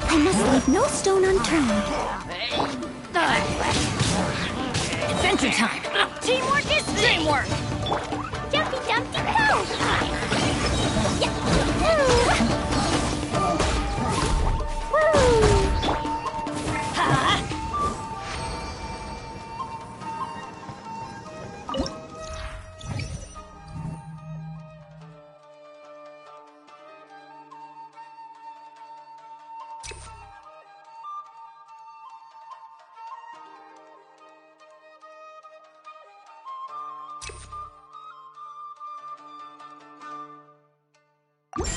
B: I must leave no stone unturned.
G: Adventure time! Teamwork is dreamwork!
B: Jumpy Dumpty go! Woo!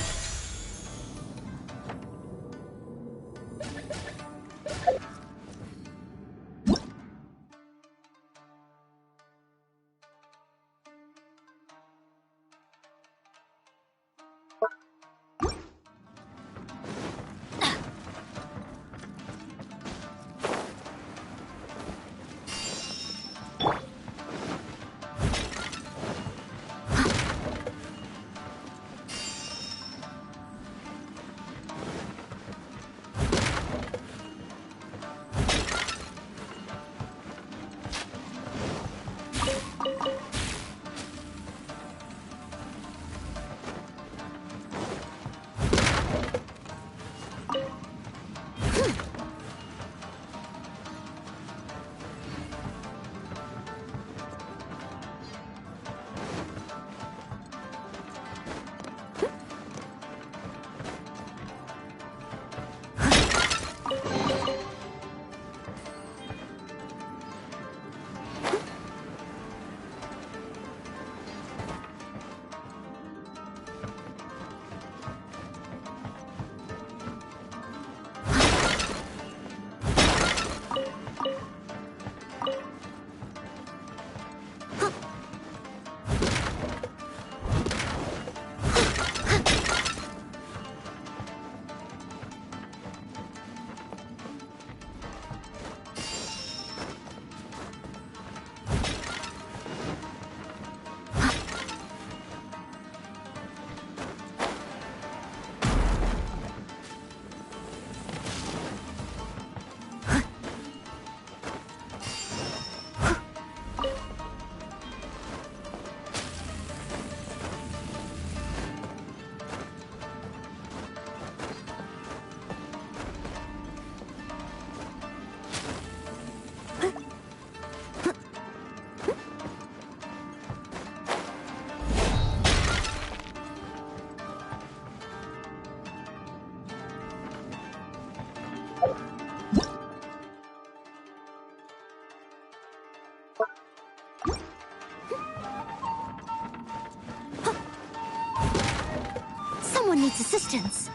B: Someone needs assistance.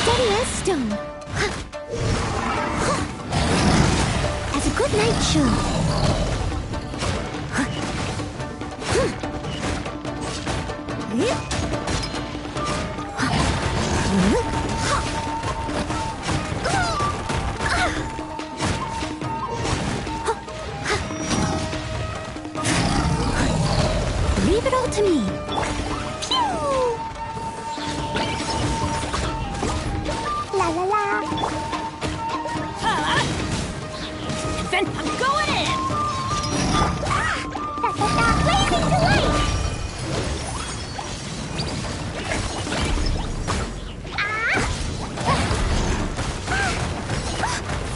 B: Steady as stone. good night show. Leave it all to me. La la la.
G: Then I'm going in!
B: Blazing delight!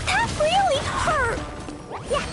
B: That really hurt! Yeah.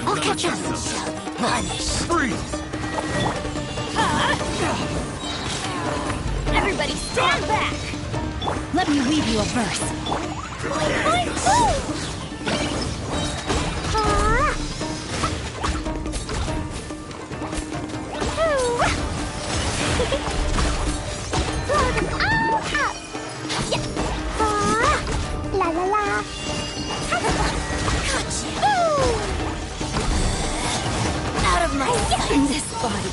B: I'll catch up.
C: Freeze!
G: Everybody stand back!
A: Let me read you a verse.
B: La la la.
A: Out of my in this body.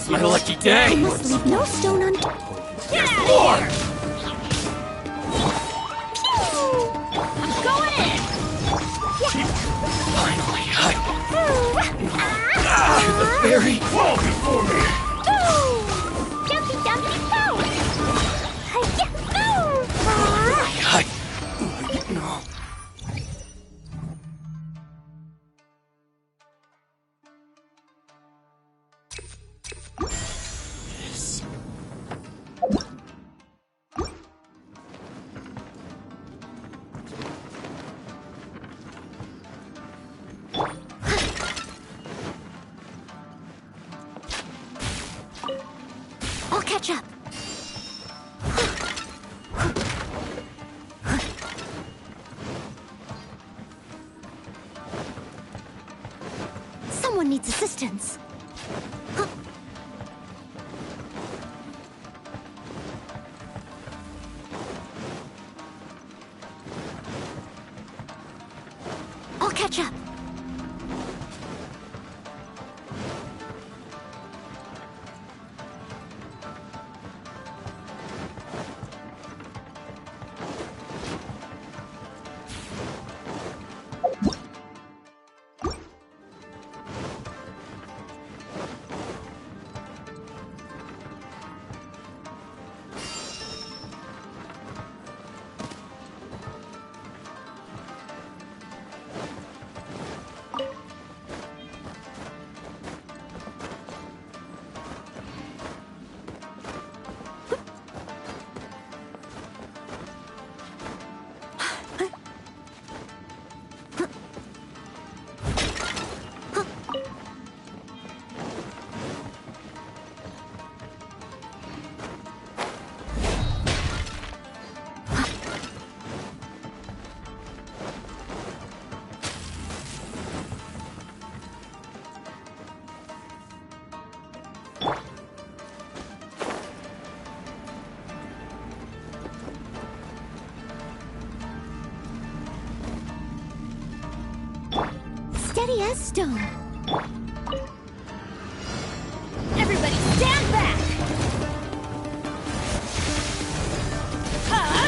I: My lucky day!
B: Must leave no stone unturned.
G: Get out of here! I'm going in!
I: Finally, the fairy! Fall before me!
B: Jumpy dumpy go!
I: No.
B: catch up. Someone needs assistance. I'll catch up. Steady as stone.
G: Everybody stand back! Huh?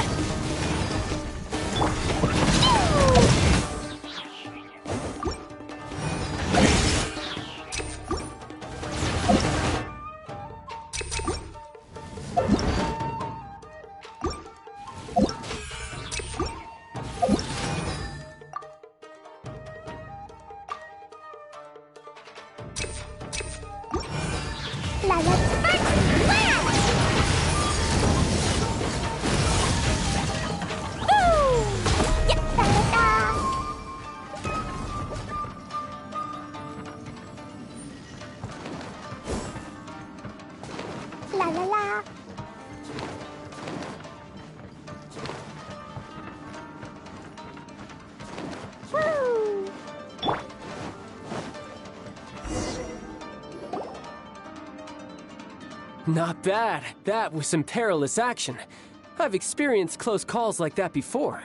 B: La la la. Woo!
D: Not bad. That was some perilous action. I've experienced close calls like that before.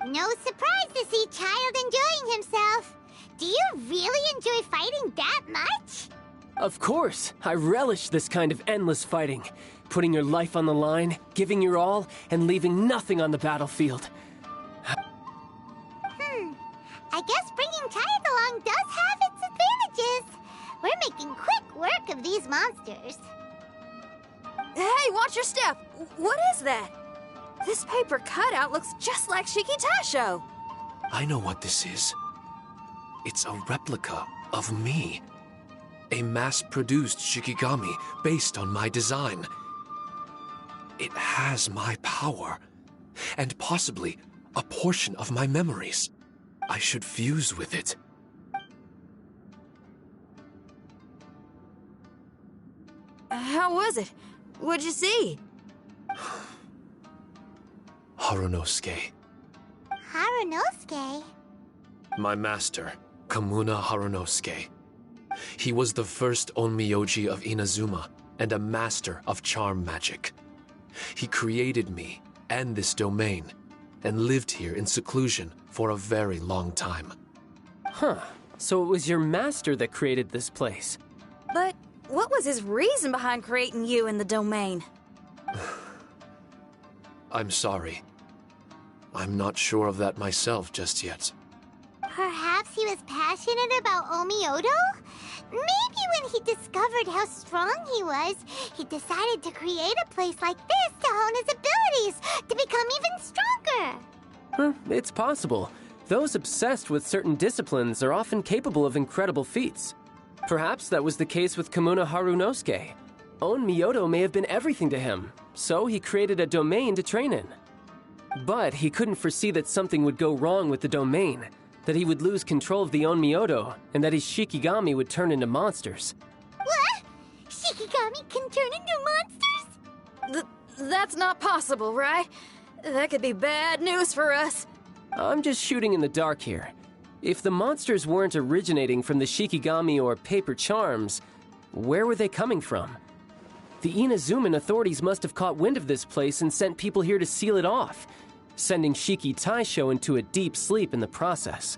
B: No surprise to see Child enjoying himself. Do you really enjoy fighting that much?
D: Of course, I relish this kind of endless fighting. Putting your life on the line, giving your all, and leaving nothing on the battlefield.
B: I guess bringing Child along does have its advantages. We're making quick work of these monsters.
E: Hey, watch your step! What is that? This paper cutout looks just like Shiki Taisho.
I: I know what this is. It's a replica of me. A mass-produced Shikigami based on my design. It has my power, and possibly a portion of my memories. I should fuse with it.
E: How was it? What'd you see?
I: Harunosuke.
B: Harunosuke?
I: My master, Kamuna Harunosuke. He was the first Onmyoji of Inazuma and a master of charm magic. He created me and this domain and lived here in seclusion for a very long time.
D: Huh. So it was your master that created this place.
E: But what was his reason behind creating you in the domain?
I: I'm sorry. I'm not sure of that myself just yet.
B: Perhaps he was passionate about Omiodo? Maybe when he discovered how strong he was, he decided to create a place like this to hone his abilities, to become even stronger.
D: It's possible. Those obsessed with certain disciplines are often capable of incredible feats. Perhaps that was the case with Kamuna Harunosuke. Onmyodo may have been everything to him, so he created a domain to train in. But he couldn't foresee that something would go wrong with the domain, that he would lose control of the Onmyodo, and that his Shikigami would turn into monsters.
B: What? Shikigami can turn into monsters?
E: That's not possible, right? That could be bad news for us.
D: I'm just shooting in the dark here. If the monsters weren't originating from the Shikigami or paper charms, where were they coming from? The Inazuman authorities must have caught wind of this place and sent people here to seal it off, sending Shiki Taisho into a deep sleep in the process.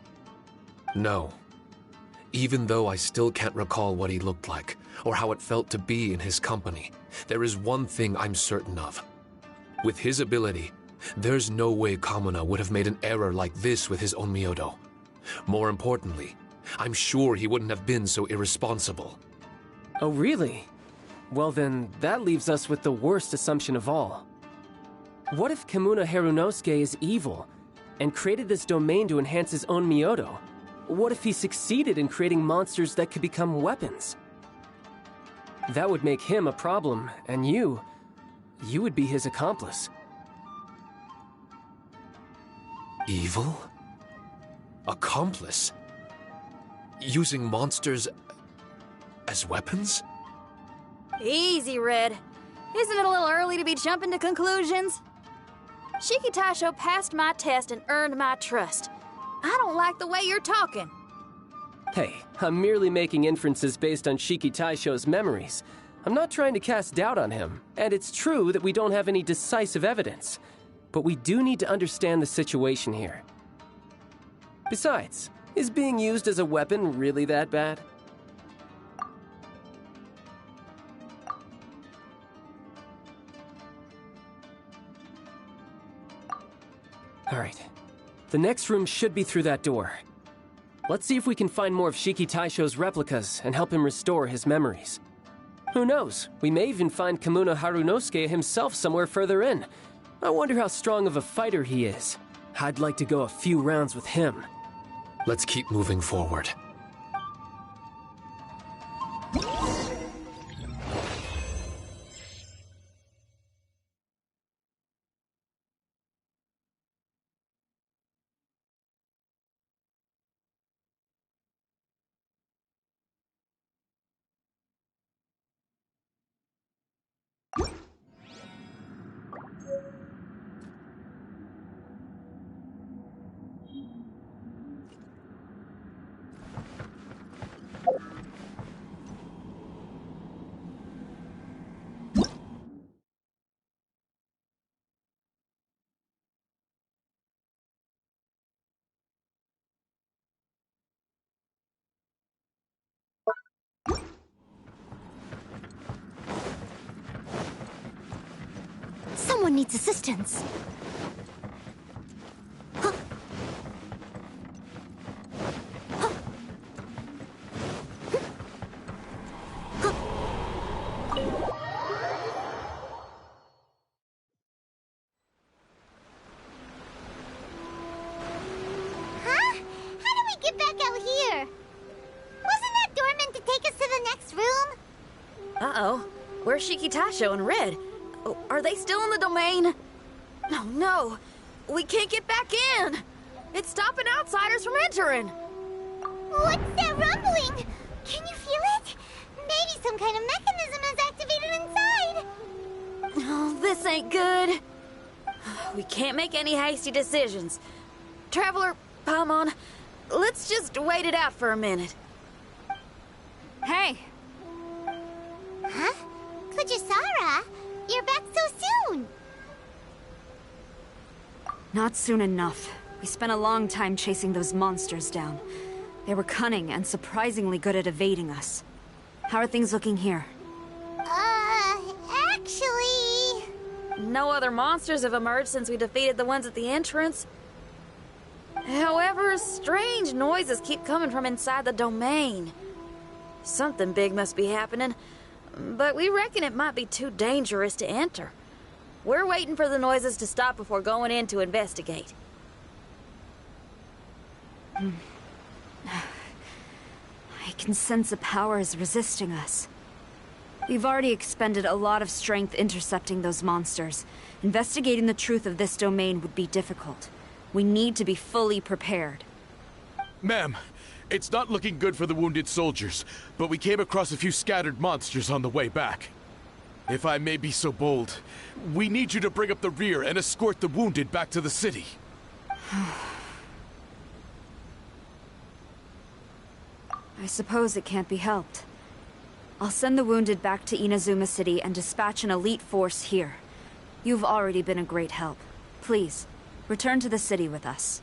I: No. Even though I still can't recall what he looked like, or how it felt to be in his company, there is one thing I'm certain of. With his ability, there's no way Kamuna would have made an error like this with his Onmyodo. More importantly, I'm sure he wouldn't have been so irresponsible.
D: Oh, really? Well then, that leaves us with the worst assumption of all. What if Kamuna Harunosuke is evil, and created this domain to enhance his own Myoto? What if he succeeded in creating monsters that could become weapons? That would make him a problem, and you would be his accomplice.
I: Evil? Accomplice? Using monsters as weapons?
E: Easy, Red. Isn't it a little early to be jumping to conclusions? Shiki Taisho passed my test and earned my trust. I don't like the way you're talking.
D: Hey, I'm merely making inferences based on Shiki Taisho's memories. I'm not trying to cast doubt on him, and it's true that we don't have any decisive evidence. But we do need to understand the situation here. Besides, is being used as a weapon really that bad? Alright. The next room should be through that door. Let's see if we can find more of Shiki Taisho's replicas and help him restore his memories. Who knows? We may even find Kamuna Harunosuke himself somewhere further in. I wonder how strong of a fighter he is. I'd like to go a few rounds with him.
I: Let's keep moving forward.
B: Someone needs assistance.
E: Uh-oh. Where's Shiki Taisho and Red? Oh, are they still in the domain? No, no. We can't get back in. It's stopping outsiders from entering.
B: What's that rumbling? Can you feel it? Maybe some kind of mechanism is activated inside.
E: Oh, this ain't good. We can't make any hasty decisions. Traveler, Paimon, let's just wait it out for a minute.
H: Hey!
B: Huh? Kujisara? You're back so soon!
H: Not soon enough. We spent a long time chasing those monsters down. They were cunning and surprisingly good at evading us. How are things looking here?
B: Actually...
E: No other monsters have emerged since we defeated the ones at the entrance. However, strange noises keep coming from inside the domain. Something big must be happening, but we reckon it might be too dangerous to enter. We're waiting for the noises to stop before going in to investigate.
H: I can sense a power is resisting us. We've already expended a lot of strength intercepting those monsters. Investigating the truth of this domain would be difficult. We need to be fully prepared.
J: Ma'am, it's not looking good for the wounded soldiers, but we came across a few scattered monsters on the way back. If I may be so bold, we need you to bring up the rear and escort the wounded back to the city.
H: I suppose it can't be helped. I'll send the wounded back to Inazuma City and dispatch an elite force here. You've already been a great help. Please, return to the city with us.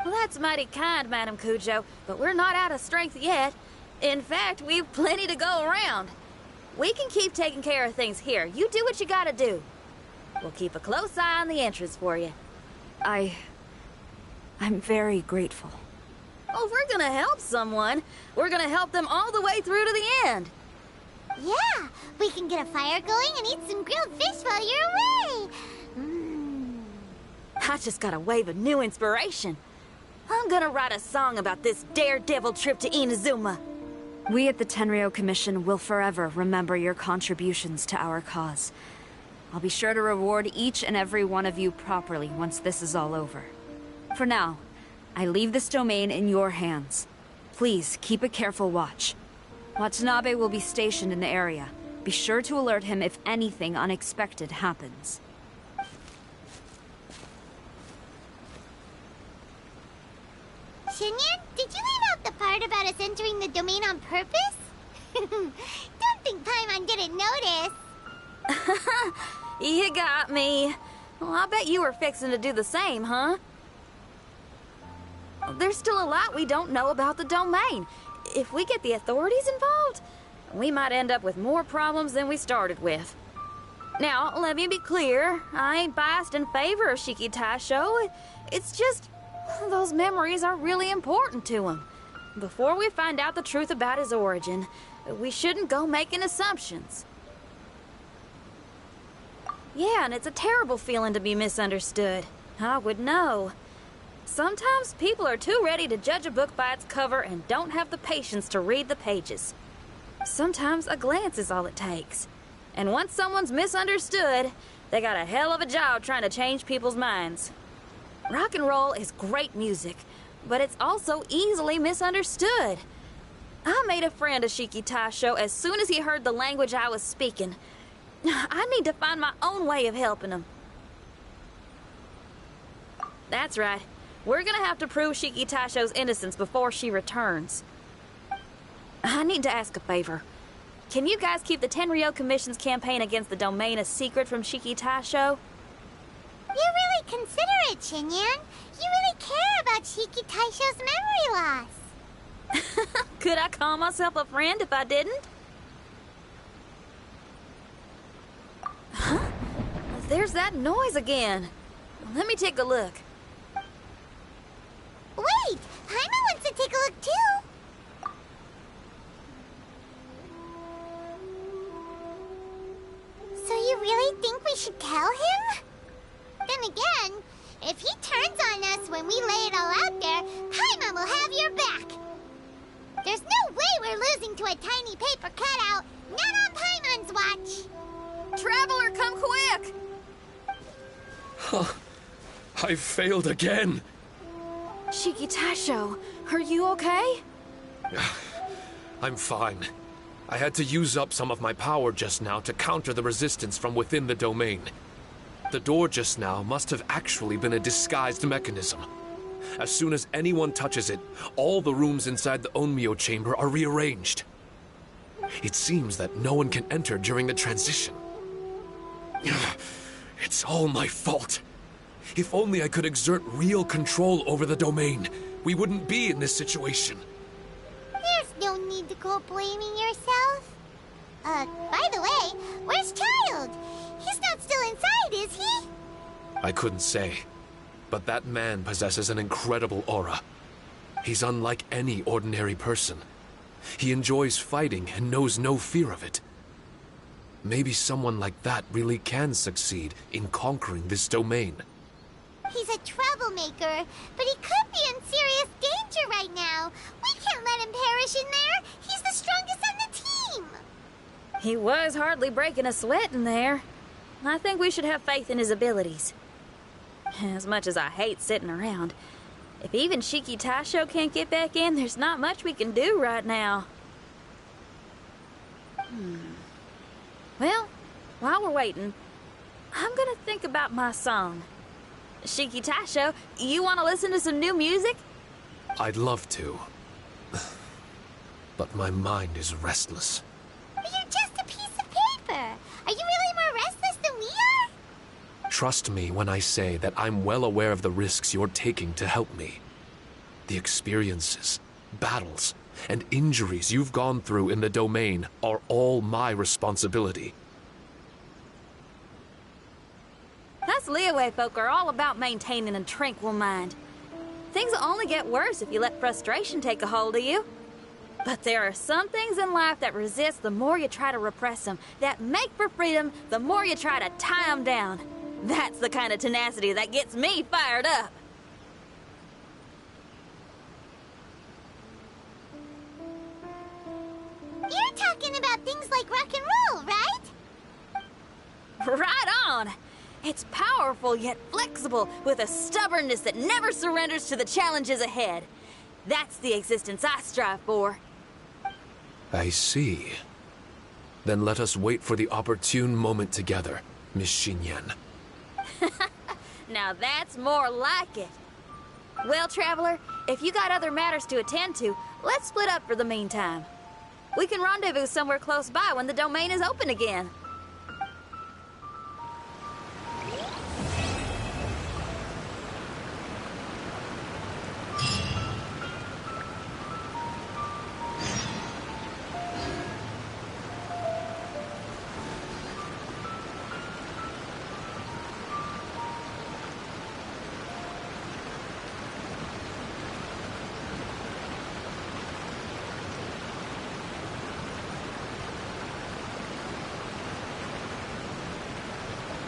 E: Well, that's mighty kind, Madam Cujo, but we're not out of strength yet. In fact, we've plenty to go around. We can keep taking care of things here. You do what you gotta do. We'll keep a close eye on the entrance for you.
H: I'm very grateful.
E: Oh, if we're gonna help someone, we're gonna help them all the way through to the end.
B: Yeah, we can get a fire going and eat some grilled fish while you're away.
E: I just got a wave of new inspiration. I'm gonna write a song about this daredevil trip to Inazuma.
H: We at the Tenryou Commission will forever remember your contributions to our cause. I'll be sure to reward each and every one of you properly once this is all over. For now, I leave this domain in your hands. Please keep a careful watch. Watanabe will be stationed in the area. Be sure to alert him if anything unexpected happens.
B: Shinyan, did you leave out the part about us entering the domain on purpose? Don't think Paimon didn't notice.
E: You got me. Well, I bet you were fixing to do the same, huh? There's still a lot we don't know about the domain. If we get the authorities involved, we might end up with more problems than we started with. Now, let me be clear. I ain't biased in favor of Shiki Taisho. It's just, those memories are really important to him. Before we find out the truth about his origin, we shouldn't go making assumptions. Yeah, and it's a terrible feeling to be misunderstood. I would know. Sometimes people are too ready to judge a book by its cover and don't have the patience to read the pages. Sometimes a glance is all it takes. And once someone's misunderstood, they got a hell of a job trying to change people's minds. Rock and roll is great music, but it's also easily misunderstood. I made a friend of Shiki Taisho as soon as he heard the language I was speaking. I need to find my own way of helping him. That's right. We're gonna have to prove Shiki Taisho's innocence before she returns. I need to ask a favor. Can you guys keep the Tenryou Commission's campaign against the domain a secret from Shiki Taisho?
B: You're really considerate, Shinyan. You really care about Shiki Taisho's memory loss.
E: Could I call myself a friend if I didn't? Huh? There's that noise again. Let me take a look.
B: Wait! Paimon wants to take a look too! So you really think we should tell him? Then again, if he turns on us when we lay it all out there, Paimon will have your back! There's no way we're losing to a tiny paper cutout, not on Paimon's watch!
E: Traveler, come quick!
I: I failed again!
E: Shiki Taisho, are you okay?
I: I'm fine. I had to use up some of my power just now to counter the resistance from within the domain. The door just now must have actually been a disguised mechanism. As soon as anyone touches it, all the rooms inside the Onmyo chamber are rearranged. It seems that no one can enter during the transition. It's all my fault. If only I could exert real control over the domain, we wouldn't be in this situation.
B: There's no need to go blaming yourself. By the way, where's Child? He's not still inside, is he?
I: I couldn't say, but that man possesses an incredible aura. He's unlike any ordinary person. He enjoys fighting and knows no fear of it. Maybe someone like that really can succeed in conquering this domain.
B: He's a troublemaker, but he could be in serious danger right now. We can't let him perish in there. He's the strongest on the team.
E: He was hardly breaking a sweat in there. I think we should have faith in his abilities. As much as I hate sitting around, if even Shiki Taisho can't get back in, there's not much we can do right now. Well, while we're waiting, I'm gonna think about my song. Shiki Taisho, you want to listen to some new music?
I: I'd love to. But my mind is restless.
B: But you're just a piece of paper. Are you really more restless than we are?
I: Trust me when I say that I'm well aware of the risks you're taking to help me. The experiences, battles, and injuries you've gone through in the domain are all my responsibility.
E: Us Liyue folk are all about maintaining a tranquil mind. Things will only get worse if you let frustration take a hold of you. But there are some things in life that resist the more you try to repress them, that make for freedom the more you try to tie them down. That's the kind of tenacity that gets me fired up.
B: You're talking about things like rock and roll, right?
E: Right on! It's powerful yet flexible, with a stubbornness that never surrenders to the challenges ahead. That's the existence I strive for.
I: I see. Then let us wait for the opportune moment together, Miss Xinyan.
E: Now that's more like it. Well, Traveler, if you got other matters to attend to, let's split up for the meantime. We can rendezvous somewhere close by when the domain is open again.